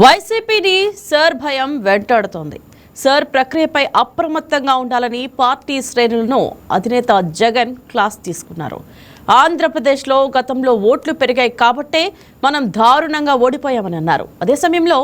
వైసీపీని సర్ భయం వెంటాడుతోంది. సర్ ప్రక్రియపై అప్రమత్తంగా ఉండాలని పార్టీ శ్రేణులను అధినేత జగన్ క్లాస్ తీసుకున్నారు. ఆంధ్రప్రదేశ్లో గతంలో ఓట్లు పెరిగాయి కాబట్టే మనం దారుణంగా ఓడిపోయామని అన్నారు. అదే సమయంలో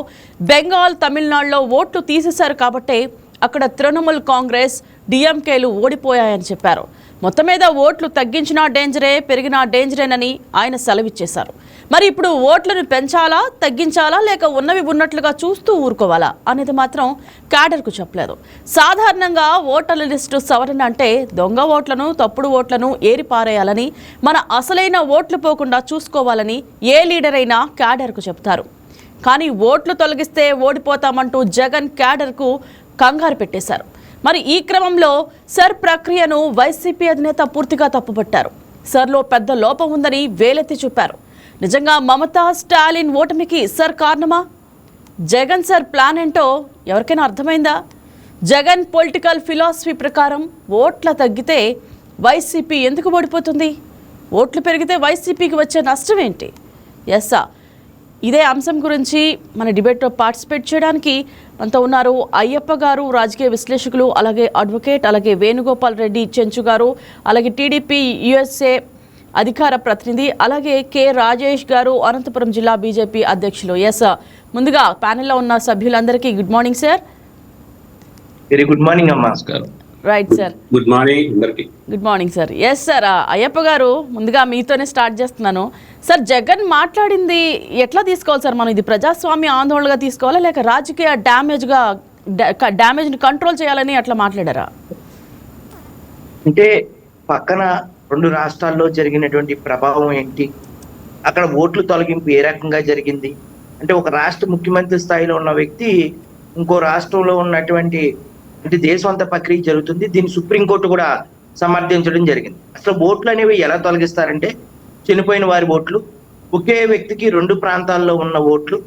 బెంగాల్, తమిళనాడులో ఓట్లు తీసేశారు కాబట్టే అక్కడ తృణమూల్ కాంగ్రెస్, డిఎంకేలు ఓడిపోయాయని చెప్పారు. మొత్తం మీద ఓట్లు తగ్గించినా డేంజరే, పెరిగినా డేంజరేనని ఆయన సెలవిచ్చేశారు. మరి ఇప్పుడు ఓట్లను పెంచాలా, తగ్గించాలా, లేక ఉన్నవి ఉన్నట్లుగా చూస్తూ ఊరుకోవాలా అనేది మాత్రం క్యాడర్కు చెప్పలేదు. సాధారణంగా ఓటర్ల లిస్టు సవరణ అంటే దొంగ ఓట్లను, తప్పుడు ఓట్లను ఏరిపారేయాలని, మన అసలైన ఓట్లు పోకుండా చూసుకోవాలని ఏ లీడర్ అయినా క్యాడర్కు చెప్తారు. కానీ ఓట్లు తొలగిస్తే ఓడిపోతామంటూ జగన్ క్యాడర్కు కంగారు పెట్టేశారు. మరి ఈ క్రమంలో సర్ ప్రక్రియను వైసీపీ అధినేత పూర్తిగా తప్పుపట్టారు. సర్లో పెద్ద లోపం ఉందని వేలెత్తి చూపారు. నిజంగా మమతా, స్టాలిన్ ఓటమికి సర్ కారణమా? జగన్ సర్ ప్లాన్ ఏంటో ఎవరికైనా అర్థమైందా? జగన్ పొలిటికల్ ఫిలాసఫీ ప్రకారం ఓట్ల తగ్గితే వైసీపీ ఎందుకు ఓడిపోతుంది? ఓట్లు పెరిగితే వైసీపీకి వచ్చే నష్టం ఏంటి? ఎస్సా ఇదే అంశం గురించి మన డిబేట్లో పార్టిసిపేట్ చేయడానికి మనతో ఉన్నారు అయ్యప్ప గారు, రాజకీయ విశ్లేషకులు, అలాగే అడ్వకేట్, అలాగే వేణుగోపాల్ రెడ్డి చెంచు గారు, అలాగే టీడీపీ యుఎస్ఏ అధికార ప్రతినిధి, అలాగే కె రాజేష్ గారు, అనంతపురం జిల్లా బీజేపీ అధ్యక్షులు. ఎస్, ముందుగా ప్యానెల్లో ఉన్న సభ్యులందరికీ good morning sir. Very good morning అమ్మా. రైట్ సార్, గుడ్ మార్నింగ్ అందరికి. Good morning sir. Yes sir, Ayyappa garu ముందుగా మీతోనే స్టార్ట్ చేస్తున్నాను. సార్, జగన్ మాట్లాడింది ఎట్లా తీసుకోవాలి సార్? మనం ఇది ప్రజాస్వామ్య ఆందోళనగా తీసుకోవాలా, లేక రాజకీయ డ్యామేజ్ని కంట్రోల్ చేయాలని అట్లా మాట్లాడారా? అంటే పక్కన రెండు రాష్ట్రాల్లో జరిగినటువంటి ప్రభావం ఏంటి, అక్కడ ఓట్లు తొలగింపు ఏ రకంగా జరిగింది అంటే, ఒక రాష్ట్ర ముఖ్యమంత్రి స్థాయిలో ఉన్న వ్యక్తి ఇంకో రాష్ట్రంలో ఉన్నటువంటి అంటే దేశం అంతా ప్రక్రియ జరుగుతుంది. దీన్ని సుప్రీంకోర్టు కూడా సమర్థించడం జరిగింది. అసలు ఓట్లు అనేవి ఎలా తొలగిస్తారంటే, చనిపోయిన వారి ఓట్లు, ఒకే వ్యక్తికి రెండు ప్రాంతాల్లో ఉన్న ఓట్లు,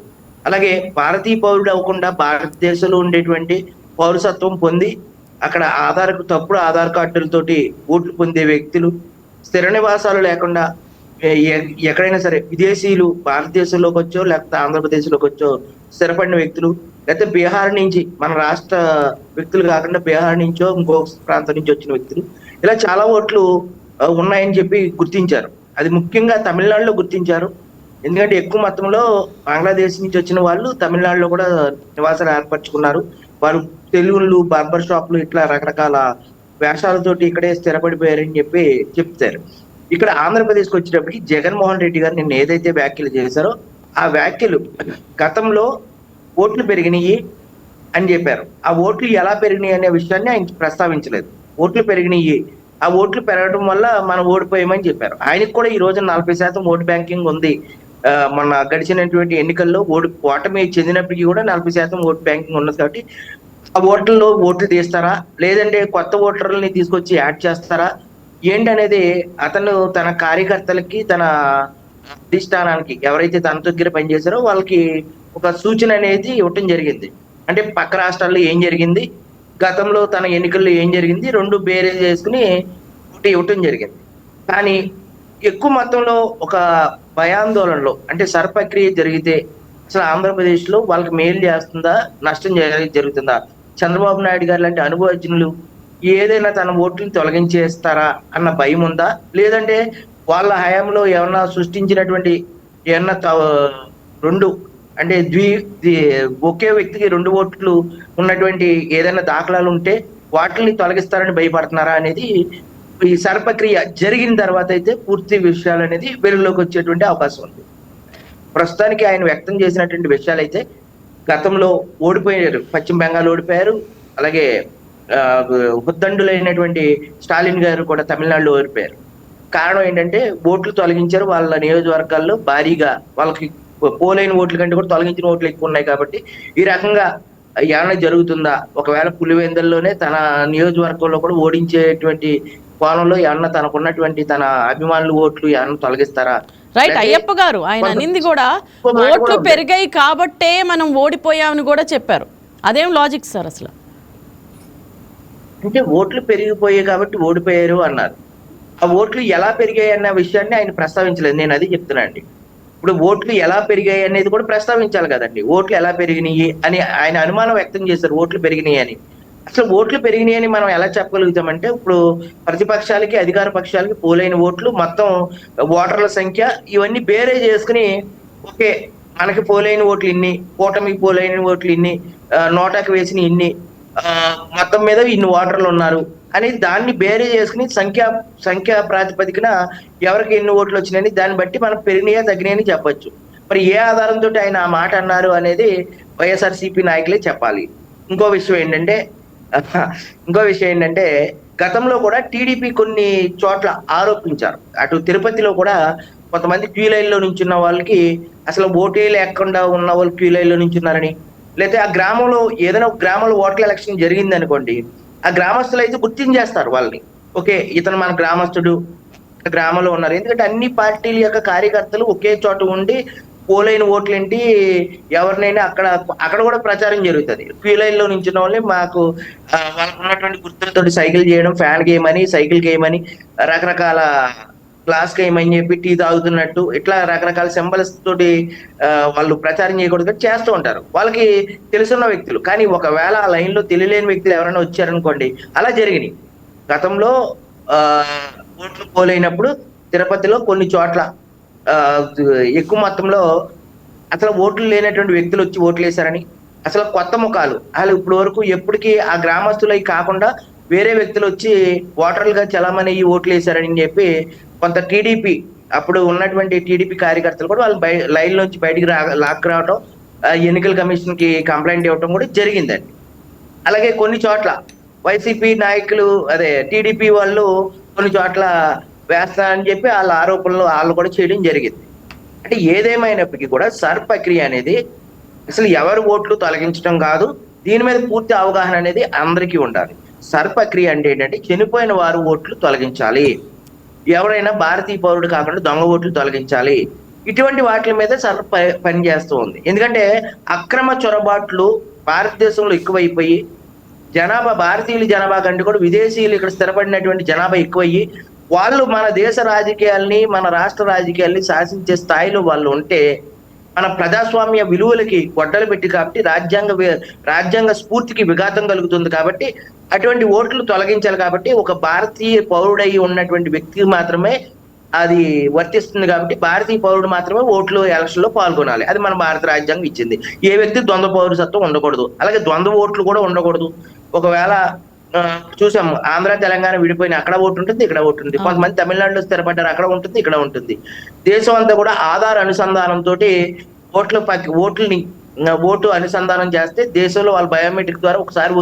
అలాగే భారతీయ పౌరుడు అవ్వకుండా భారతదేశంలో ఉండేటువంటి పౌరసత్వం పొంది అక్కడ తప్పుడు ఆధార్ కార్డులతోటి ఓట్లు పొందే వ్యక్తులు, స్థిర నివాసాలు లేకుండా ఎక్కడైనా సరే విదేశీయులు భారతదేశంలోకి వచ్చో లేకపోతే ఆంధ్రప్రదేశ్లోకి వచ్చో స్థిరపడిన వ్యక్తులు, లేకపోతే బీహార్ నుంచి, మన రాష్ట్ర వ్యక్తులు కాకుండా బీహార్ నుంచో ఇంకో ప్రాంతం నుంచి వచ్చిన వ్యక్తులు, ఇలా చాలా ఓట్లు ఉన్నాయని చెప్పి గుర్తించారు. అది ముఖ్యంగా తమిళనాడులో గుర్తించారు. ఎందుకంటే ఎక్కువ మొత్తంలో బంగ్లాదేశ్ నుంచి వచ్చిన వాళ్ళు తమిళనాడులో కూడా నివాసాలు ఏర్పరచుకున్నారు. వారు తెలుగులు, బార్బర్ షాపులు, ఇట్లా రకరకాల వేషాలతోటి ఇక్కడే స్థిరపడిపోయారని చెప్పి చెప్తారు. ఇక్కడ ఆంధ్రప్రదేశ్కి వచ్చేటప్పటికి జగన్మోహన్ రెడ్డి గారు నిన్న ఏదైతే వ్యాఖ్యలు చేశారో ఆ వ్యాఖ్యలు గతంలో ఓట్లు పెరిగినాయి అని చెప్పారు. ఆ ఓట్లు ఎలా పెరిగినాయి అనే విషయాన్ని ఆయన ప్రస్తావించలేదు. ఓట్లు పెరిగినాయి, ఆ ఓట్లు పెరగడం వల్ల మనం ఓడిపోయామని చెప్పారు. ఆయనకు కూడా ఈ రోజు 40% ఓటు బ్యాంకింగ్ ఉంది. మన గడిచినటువంటి ఎన్నికల్లో ఓటమి చెందినప్పటికీ కూడా 40% ఓటు బ్యాంకింగ్ ఉన్నది. కాబట్టి ఆ ఓట్లలో ఓట్లు తీస్తారా, లేదంటే కొత్త ఓటర్లని తీసుకొచ్చి యాడ్ చేస్తారా ఏంటనేది అతను తన కార్యకర్తలకి, తన అధిష్టానానికి, ఎవరైతే తన దగ్గర పనిచేశారో వాళ్ళకి ఒక సూచన అనేది ఇవ్వటం జరిగింది. అంటే పక్క రాష్ట్రాల్లో ఏం జరిగింది, గతంలో తన ఎన్నికల్లో ఏం జరిగింది, రెండు బేరే చేసుకుని ఒకటి ఇవ్వటం జరిగింది. కానీ ఎక్కువ మొత్తంలో ఒక భయాందోళనలో, అంటే సర్పక్రియ జరిగితే అసలు ఆంధ్రప్రదేశ్లో వాళ్ళకి మేలు చేస్తుందా, నష్టం జరుగుతుందా, చంద్రబాబు నాయుడు గారు లాంటి అనుభవజ్ఞులు ఏదైనా తన ఓట్లను తొలగించేస్తారా అన్న భయం ఉందా, లేదంటే వాళ్ళ హయాంలో ఏమన్నా సృష్టించినటువంటి ఏమన్నా రెండు అంటే ఒకే వ్యక్తికి రెండు ఓట్లు ఉన్నటువంటి ఏదైనా దాఖలాలు ఉంటే వాటిని తొలగిస్తారని భయపడుతున్నారా అనేది ఈ సర్పక్రియ జరిగిన తర్వాత అయితే పూర్తి విషయాలు అనేది వెలుగులోకి వచ్చేటువంటి అవకాశం ఉంది. ప్రస్తుతానికి ఆయన వ్యక్తం చేసినటువంటి విషయాలు అయితే, గతంలో ఓడిపోయారు, పశ్చిమ బెంగాల్ ఓడిపోయారు, అలాగే ఉద్దండులైనటువంటి స్టాలిన్ గారు కూడా తమిళనాడులో ఓడిపోయారు. కారణం ఏంటంటే ఓట్లు తొలగించారు. వాళ్ళ నియోజకవర్గాల్లో భారీగా వాళ్ళకి పోలైన ఓట్ల కంటే కూడా తొలగించిన ఓట్లు ఎక్కువ ఉన్నాయి. కాబట్టి ఈ రకంగా ఏమైనా జరుగుతుందా, ఒకవేళ పులివెందుల్లోనే తన నియోజకవర్గంలో కూడా ఓడించేటువంటి కోణంలో ఏమన్నా తనకున్నటువంటి తన అభిమానులు ఓట్లు ఏమన్నా తొలగిస్తారా? రైట్ అయ్యప్ప గారు, ఆయన అనింది కూడా ఓట్లు పెరిగాయి కాబట్టే మనం ఓడిపోయామని కూడా చెప్పారు. అదేం లాజిక్ సార్ అసలు? అంటే ఓట్లు పెరిగిపోయాయి కాబట్టి ఓడిపోయారు అన్నారు. ఆ ఓట్లు ఎలా పెరిగాయి అన్న విషయాన్ని ఆయన ప్రస్తావించలేదు. నేను అది చెప్తున్నా అండి. ఇప్పుడు ఓట్లు ఎలా పెరిగాయి అనేది కూడా ప్రస్తావించాలి కదండి. ఓట్లు ఎలా పెరిగినాయి అని ఆయన అనుమానం వ్యక్తం చేశారు, ఓట్లు పెరిగినాయి అని. అసలు ఓట్లు పెరిగినాయి అని మనం ఎలా చెప్పగలుగుతామంటే, ఇప్పుడు ప్రతిపక్షాలకి, అధికార పక్షాలకి పోలైన ఓట్లు మొత్తం ఓటర్ల సంఖ్య ఇవన్నీ బేరే చేసుకుని, ఓకే మనకి పోలైన ఓట్లు ఇన్ని, కూటమికి పోలైన ఓట్లు ఇన్ని, నోటాకి వేసిన ఇన్ని, మొత్తం మీద ఇన్ని ఓటర్లు ఉన్నారు అనేది దాన్ని బేరే చేసుకుని సంఖ్యా ప్రాతిపదికన ఎవరికి ఎన్ని ఓట్లు వచ్చినాయని దాన్ని బట్టి మనం పెరిగినాయా తగ్గినాయని చెప్పొచ్చు. మరి ఏ ఆధారంతో ఆయన ఆ మాట అన్నారు అనేది వైఎస్ఆర్సీపీ నాయకులే చెప్పాలి. ఇంకో విషయం ఏంటంటే ఇంకో విషయం ఏంటంటే గతంలో కూడా టీడీపీ కొన్ని చోట్ల ఆరోపించారు. అటు తిరుపతిలో కూడా కొంతమంది క్యూ లైన్ లో నుంచున్న వాళ్ళకి అసలు ఓటే లేకుండా ఉన్న వాళ్ళు క్యూ లైన్ లో నుంచున్నారని, లేకపోతే ఆ గ్రామంలో ఏదైనా ఒక గ్రామంలో ఓట్ల ఎలక్షన్ జరిగింది అనుకోండి, ఆ గ్రామస్తులు అయితే గుర్తించేస్తారు వాళ్ళని. ఓకే ఇతను మన గ్రామస్తుడు, గ్రామంలో ఉన్నారు. ఎందుకంటే అన్ని పార్టీల యొక్క కార్యకర్తలు ఒకే చోట ఉండి పోలైన ఓట్లేంటి ఎవరినైనా అక్కడ కూడా ప్రచారం జరుగుతుంది. క్యూ లైన్ లో నించిన వాళ్ళని మాకు వాళ్ళకు ఉన్నటువంటి గుర్తులతో సైకిల్ చేయడం, ఫ్యాన్ గేమ్ అని, సైకిల్ గేమ్ అని, రకరకాల క్లాస్ గేమ్ అని చెప్పి టీ తాగుతున్నట్టు ఇట్లా రకరకాల సింబల్స్ తోటి వాళ్ళు ప్రచారం చేయకూడదు చేస్తూ ఉంటారు వాళ్ళకి తెలుసున్న వ్యక్తులు. కానీ ఒకవేళ ఆ లైన్ లో తెలియలేని వ్యక్తులు ఎవరైనా వచ్చారనుకోండి, అలా జరిగినాయి గతంలో. ఓట్లు పోలైనప్పుడు తిరుపతిలో కొన్ని చోట్ల ఎక్కువ మొత్తంలో అసలు ఓట్లు లేనటువంటి వ్యక్తులు వచ్చి ఓట్లు వేశారని, అసలు కొత్త ముఖాలు అసలు ఇప్పుడు వరకు ఎప్పటికీ ఆ గ్రామస్తులై కాకుండా వేరే వ్యక్తులు వచ్చి ఓటర్లుగా చలామణి ఓట్లు వేశారని చెప్పి కొంత టీడీపీ అప్పుడు ఉన్నటువంటి టీడీపీ కార్యకర్తలు కూడా వాళ్ళు లైన్ నుంచి బయటికి లాక్ రావడం, ఎన్నికల కమిషన్ కి కంప్లైంట్ ఇవ్వడం కూడా జరిగిందండి. అలాగే కొన్ని చోట్ల వైసీపీ నాయకులు అదే టీడీపీ వాళ్ళు కొన్ని చోట్ల వేస్తారని చెప్పి వాళ్ళ ఆరోపణలు వాళ్ళు కూడా చేయడం జరిగింది. అంటే ఏదేమైనప్పటికీ కూడా సర్ ప్రక్రియ అనేది అసలు ఎవరు ఓట్లు తొలగించడం కాదు, దీని మీద పూర్తి అవగాహన అనేది అందరికీ ఉండాలి. సర్ ప్రక్రియ అంటే ఏంటంటే చనిపోయిన వారు ఓట్లు తొలగించాలి, ఎవరైనా భారతీయ పౌరుడు కాకుండా దొంగ ఓట్లు తొలగించాలి, ఇటువంటి వాటి మీద సర్ పనిచేస్తూ ఉంది. ఎందుకంటే అక్రమ చొరబాట్లు భారతదేశంలో ఎక్కువైపోయి భారతీయుల జనాభా కంటే కూడా విదేశీయులు ఇక్కడ స్థిరపడినటువంటి జనాభా ఎక్కువయ్యి వాళ్ళు మన దేశ రాజకీయాల్ని, మన రాష్ట్ర రాజకీయాల్ని శాసించే స్థాయిలో వాళ్ళు ఉంటే మన ప్రజాస్వామ్య విలువలకి గొడ్డలు పెట్టి కాబట్టి రాజ్యాంగ స్ఫూర్తికి విఘాతం కలుగుతుంది. కాబట్టి అటువంటి ఓట్లు తొలగించాలి. కాబట్టి ఒక భారతీయ పౌరుడై ఉన్నటువంటి వ్యక్తికి మాత్రమే అది వర్తిస్తుంది. కాబట్టి భారతీయ పౌరుడు మాత్రమే ఓట్లు ఎలక్షన్ లో పాల్గొనాలి. అది మన భారత రాజ్యాంగం ఇచ్చింది. ఏ వ్యక్తి ద్వంద్వ పౌరసత్వం ఉండకూడదు, అలాగే ద్వంద్వ ఓట్లు కూడా ఉండకూడదు. ఒకవేళ చూసాము ఆంధ్ర తెలంగాణ విడిపోయిన అక్కడ ఓటు ఉంటుంది, ఇక్కడ ఓటు ఉంటుంది. కొంతమంది తమిళనాడులో స్థిరపడ్డారు, అక్కడ ఉంటుంది, ఇక్కడ ఉంటుంది. దేశం అంతా కూడా ఆధార్ అనుసంధానంతో ఓట్లని ఓటు అనుసంధానం చేస్తే దేశంలో వాళ్ళ బయోమెట్రిక్ ద్వారా ఒకసారి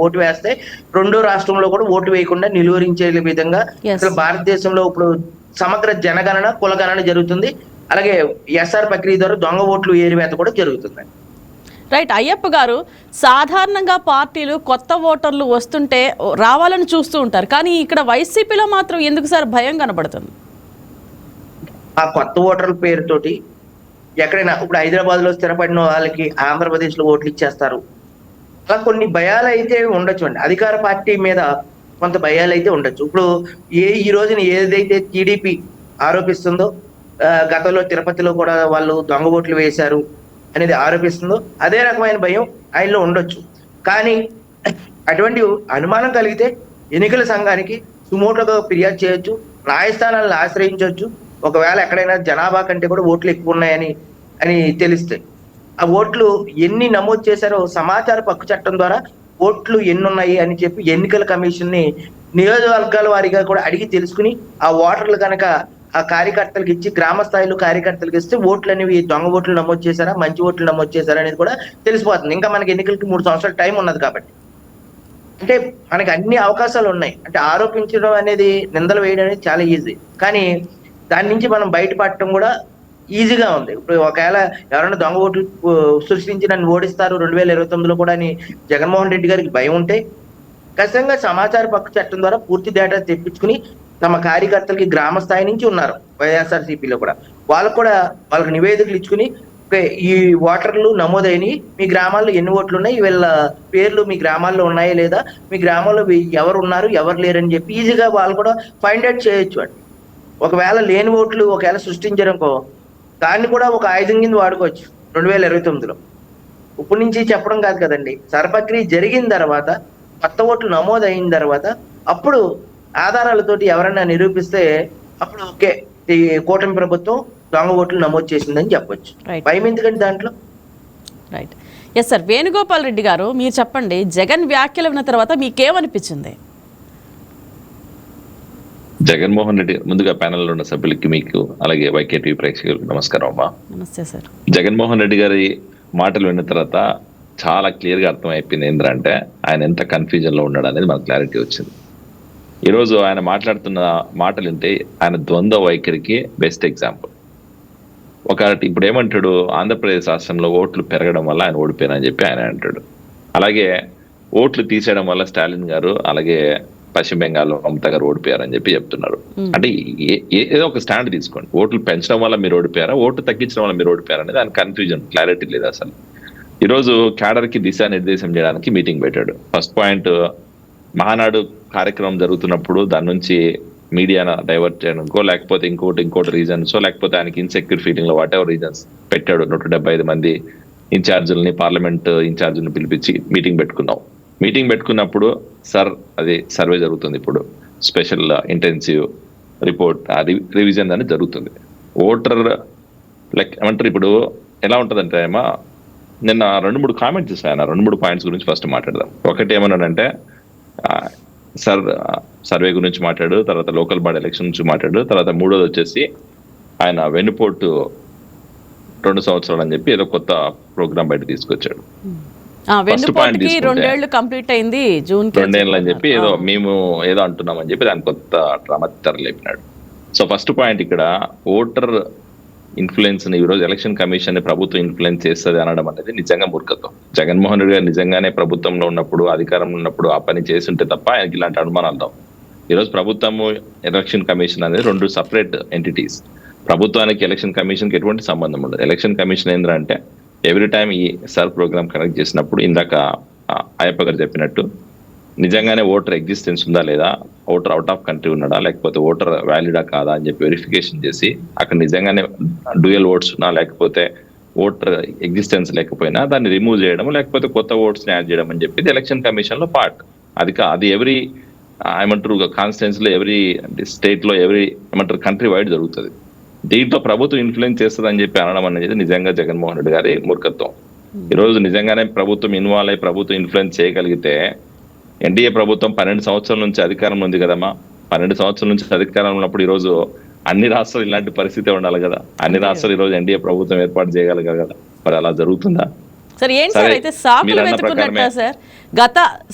ఓటు వేస్తే రెండో రాష్ట్రంలో కూడా ఓటు వేయకుండా నిలువరించే విధంగా అసలు భారతదేశంలో ఇప్పుడు సమగ్ర జనగణన కులగణన జరుగుతుంది. అలాగే ఎస్ఆర్ ప్రక్రియ ద్వారా దొంగ ఓట్లు ఏరివేత కూడా జరుగుతుంది. రైట్. అయ్యప్ప గారు, సాధారణంగా పార్టీలు కొత్త ఓటర్లు వస్తుంటే రావాలని చూస్తూ ఉంటారు, కానీ ఇక్కడ వైసీపీలో మాత్రం ఎందుకు సార్ భయం కనబడుతుంది? ఆ కొత్త ఓటర్ల పేరుతోటి ఎక్కడైనా ఇప్పుడు హైదరాబాద్ లో స్థిరపడిన వాళ్ళకి ఆంధ్రప్రదేశ్ లో ఓట్లు ఇచ్చేస్తారు. అలా కొన్ని భయాలు అయితే ఉండొచ్చు అండి. అధికార పార్టీ మీద కొంత భయాలు అయితే ఉండొచ్చు. ఇప్పుడు ఈ రోజున ఏదైతే టీడీపీ ఆరోపిస్తుందో గతంలో తిరుపతిలో కూడా వాళ్ళు దొంగ ఓట్లు వేశారు అనేది ఆరోపిస్తుందో అదే రకమైన భయం ఆయనలో ఉండొచ్చు. కానీ అటువంటి అనుమానం కలిగితే ఎన్నికల సంఘానికి సుమోటోగా ఫిర్యాదు చేయొచ్చు, న్యాయస్థానాలను ఆశ్రయించవచ్చు. ఒకవేళ ఎక్కడైనా జనాభా కంటే కూడా ఓట్లు ఎక్కువ ఉన్నాయని తెలిస్తే ఆ ఓట్లు ఎన్ని నమోదు చేశారో సమాచార హక్కు చట్టం ద్వారా ఓట్లు ఎన్ని ఉన్నాయి అని చెప్పి ఎన్నికల కమిషన్ ని నియోజకవర్గాల వారిగా కూడా అడిగి తెలుసుకుని ఆ ఓటర్లు కనుక ఆ కార్యకర్తలకు ఇచ్చి గ్రామ స్థాయిలో కార్యకర్తలకు ఇస్తే ఓట్లు అనేవి దొంగ ఓట్లు నమోదు చేశారా, మంచి ఓట్లు నమోదు చేశారా అనేది కూడా తెలిసిపోతుంది. ఇంకా మనకి ఎన్నికలకి 3 సంవత్సరాల టైం ఉన్నది కాబట్టి అంటే మనకి అన్ని అవకాశాలు ఉన్నాయి. అంటే ఆరోపించడం అనేది, నిందలు వేయడం అనేది చాలా ఈజీ, కానీ దాని నుంచి మనం బయటపడటం కూడా ఈజీగా ఉంది. ఇప్పుడు ఒకవేళ ఎవరైనా దొంగ ఓట్లు సృష్టించి నన్ను ఓడిస్తారు 2029లో కూడా అని జగన్మోహన్ రెడ్డి గారికి భయం ఉంటే ఖచ్చితంగా సమాచార హక్కు చట్టం ద్వారా పూర్తి డేటా తెప్పించుకుని తమ కార్యకర్తలకి గ్రామ స్థాయి నుంచి ఉన్నారు వైఎస్ఆర్సీపీలో కూడా వాళ్ళకి నివేదికలు ఇచ్చుకుని ఈ ఓటర్లు నమోదైనవి, మీ గ్రామాల్లో ఎన్ని ఓట్లు ఉన్నాయి, వీళ్ళ పేర్లు మీ గ్రామాల్లో ఉన్నాయా లేదా, మీ గ్రామంలో ఎవరు ఉన్నారు ఎవరు లేరని చెప్పి ఈజీగా వాళ్ళు కూడా ఫైండ్ అవుట్ చేయొచ్చు అండి. ఒకవేళ లేని ఓట్లు ఒకవేళ సృష్టించారనుకో దాన్ని కూడా ఒక ఆయుధం కింద వాడుకోవచ్చు 2029లో. ఇప్పటి నుంచి చెప్పడం కాదు కదండి. సర్పక్రియ జరిగిన తర్వాత, కొత్త ఓట్లు నమోదు అయిన తర్వాత, అప్పుడు ఆధారాలతోటి ఎవరైనా నిరూపిస్తే అప్పుడు ఓకే, ఈ కూటమి ప్రభుత్వం దొంగ ఓట్లు నమోదు చేసిందని చెప్పొచ్చు. రైట్ భయం ఎందుకంటే దాంట్లో. Right yes sir. Venugopal Reddy garu, మీరు చెప్పండి, జగన్ వ్యాఖ్యలు విన్న తర్వాత మీకేమనిపించింది? జగన్మోహన్ రెడ్డి, ముందుగా ప్యానెల్లో ఉన్న సభ్యులకి, మీకు అలాగే వైకేటీవీ ప్రేక్షకులకు నమస్కారం అమ్మా. నమస్తే సార్. జగన్మోహన్ రెడ్డి గారి మాటలు విన్న తర్వాత చాలా క్లియర్ గా అర్థం అయిపోయింది ఏంటంటే ఆయన ఎంత కన్ఫ్యూజన్ లో ఉన్నాడు అనేది మనకు క్లారిటీ వచ్చింది. ఈరోజు ఆయన మాట్లాడుతున్న మాటలు వింటే ఆయన ద్వంద్వ వైఖరికి బెస్ట్ ఎగ్జాంపుల్. ఇప్పుడు ఏమంటాడు, ఆంధ్రప్రదేశ్ రాష్ట్రంలో ఓట్లు పెరగడం వల్ల ఆయన ఓడిపోయారని చెప్పి ఆయన అంటాడు. అలాగే ఓట్లు తీసేయడం వల్ల స్టాలిన్ గారు, అలాగే పశ్చిమ బెంగాల్లో మమతా గారు ఓడిపోయారని చెప్పి చెప్తున్నారు. అంటే ఏదో ఒక స్టాండ్ తీసుకోండి. ఓట్లు పెంచడం వల్ల మీరు ఓడిపోయారా, ఓట్లు తగ్గించడం వల్ల మీరు ఓడిపోయారా అనేది ఆయన కన్ఫ్యూజన్, క్లారిటీ లేదు అసలు. ఈరోజు క్యాడర్ కి దిశానిర్దేశం చేయడానికి మీటింగ్ పెట్టాడు. ఫస్ట్ పాయింట్, మహానాడు కార్యక్రమం జరుగుతున్నప్పుడు దాని నుంచి మీడియా డైవర్ట్ చేయడానికో, లేకపోతే ఇంకోటి రీజన్స్, లేకపోతే ఆయనకి ఇన్సెక్యూర్ ఫీలింగ్ లో వాట్ ఎవర్ రీజన్స్ పెట్టాడు. 175 మంది ఇన్ఛార్జీలని, పార్లమెంట్ ఇన్ఛార్జీలను పిలిపించి మీటింగ్ పెట్టుకున్నాం. మీటింగ్ పెట్టుకున్నప్పుడు సార్, అది సర్వే జరుగుతుంది ఇప్పుడు, స్పెషల్ ఇంటెన్సివ్ రిపోర్ట్ రివిజన్ అనేది జరుగుతుంది. ఓటర్ ఏమంటారు, ఇప్పుడు ఎలా ఉంటుందంటే ఏమో, నిన్న 2-3 కామెంట్స్ చూసాను. 2-3 పాయింట్స్ గురించి ఫస్ట్ మాట్లాడదాం. ఒకటి ఏమన్నాడంటే, సార్ సర్వే గురించి మాట్లాడు, తర్వాత లోకల్ బాడీ ఎలక్షన్ గురించి మాట్లాడు, తర్వాత మూడోది వచ్చేసి ఆయన వెన్నుపోటు 2 సంవత్సరాలు అని చెప్పి ఏదో కొత్త ప్రోగ్రామ్ బయట తీసుకొచ్చాడు. ఫస్ట్ పాయింట్ తీసుకుంటే 2 ఏళ్ళు కంప్లీట్ అయింది, జూన్ 2 ఏళ్ళు అని చెప్పి ఏదో మేము ఏదో అంటున్నాం అని చెప్పి దాని కొత్త డ్రామా తెరలేపినాడు. సో ఫస్ట్ పాయింట్, ఇక్కడ ఓటర్ ఇన్ఫ్లుయెన్స్ ని ఈరోజు ఎలక్షన్ కమిషన్ ని ప్రభుత్వం ఇన్ఫ్లుయెన్స్ చేస్తుంది అనడం అనేది నిజంగా మూర్ఖత్వం. జగన్మోహన్ రెడ్డి గారు నిజంగానే ప్రభుత్వంలో ఉన్నప్పుడు, అధికారంలో ఉన్నప్పుడు ఆ పని చేస్తుంటే తప్ప ఆయనకి ఇలాంటి అనుమానాలు రావు. ఈరోజు ప్రభుత్వము, ఎలక్షన్ కమిషన్ అనేది 2 సపరేట్ ఎంటిటీస్. ప్రభుత్వానికి ఎలక్షన్ కమిషన్ కి ఎటువంటి సంబంధం ఉండదు. ఎలక్షన్ కమిషన్ ఏంటంటే ఎవ్రీ టైం ఈ సర్ ప్రోగ్రామ్ కనెక్ట్ చేసినప్పుడు, ఇందాక అయ్యప్ప గారు చెప్పినట్టు, నిజంగానే ఓటర్ ఎగ్జిస్టెన్స్ ఉందా లేదా, ఓటర్ అవుట్ ఆఫ్ కంట్రీ ఉన్నాడా, లేకపోతే ఓటర్ వ్యాలిడా కాదా అని చెప్పి వెరిఫికేషన్ చేసి అక్కడ నిజంగానే డ్యూయల్ ఓట్స్ ఉన్నా, లేకపోతే ఓటర్ ఎగ్జిస్టెన్స్ లేకపోయినా దాన్ని రిమూవ్ చేయడం, లేకపోతే కొత్త ఓట్స్ ని యాడ్ చేయడం అని చెప్పి ఎలక్షన్ కమిషన్ లో పార్ట్. అది ఎవరీ ఏమంటారు కాన్స్టిట్యున్సీ లో, ఎవరీ స్టేట్ లో, ఎవరీ ఏమంటారు కంట్రీ వైడ్ జరుగుతుంది. దీంట్లో ప్రభుత్వం ఇన్ఫ్లుయెన్స్ చేస్తుంది అని చెప్పి అనడం అనేది నిజంగా జగన్మోహన్ రెడ్డి గారి మూర్ఖత్వం. ఈరోజు నిజంగానే ప్రభుత్వం ఇన్వాల్వ్ అయ్యి ప్రభుత్వం ఇన్ఫ్లుయెన్స్ చేయగలిగితే, ఎన్డీఏ ప్రభుత్వం 12 సంవత్సరాల నుంచి అధికారంలో ఉంది కదమ్మా. 12 సంవత్సరాల నుంచి అధికారంలో ఉన్నప్పుడు ఈరోజు అన్ని రాష్ట్రాలు ఇలాంటి పరిస్థితి ఉండాలి కదా. అన్ని రాష్ట్రాలు ఈరోజు ఎన్డీఏ ప్రభుత్వం ఏర్పాటు చేయగలగాలి కదా. మరి అలా జరుగుతుందా? సార్ ఏంటి సార్ అయితే సాకులు వెతుకున్నట్ట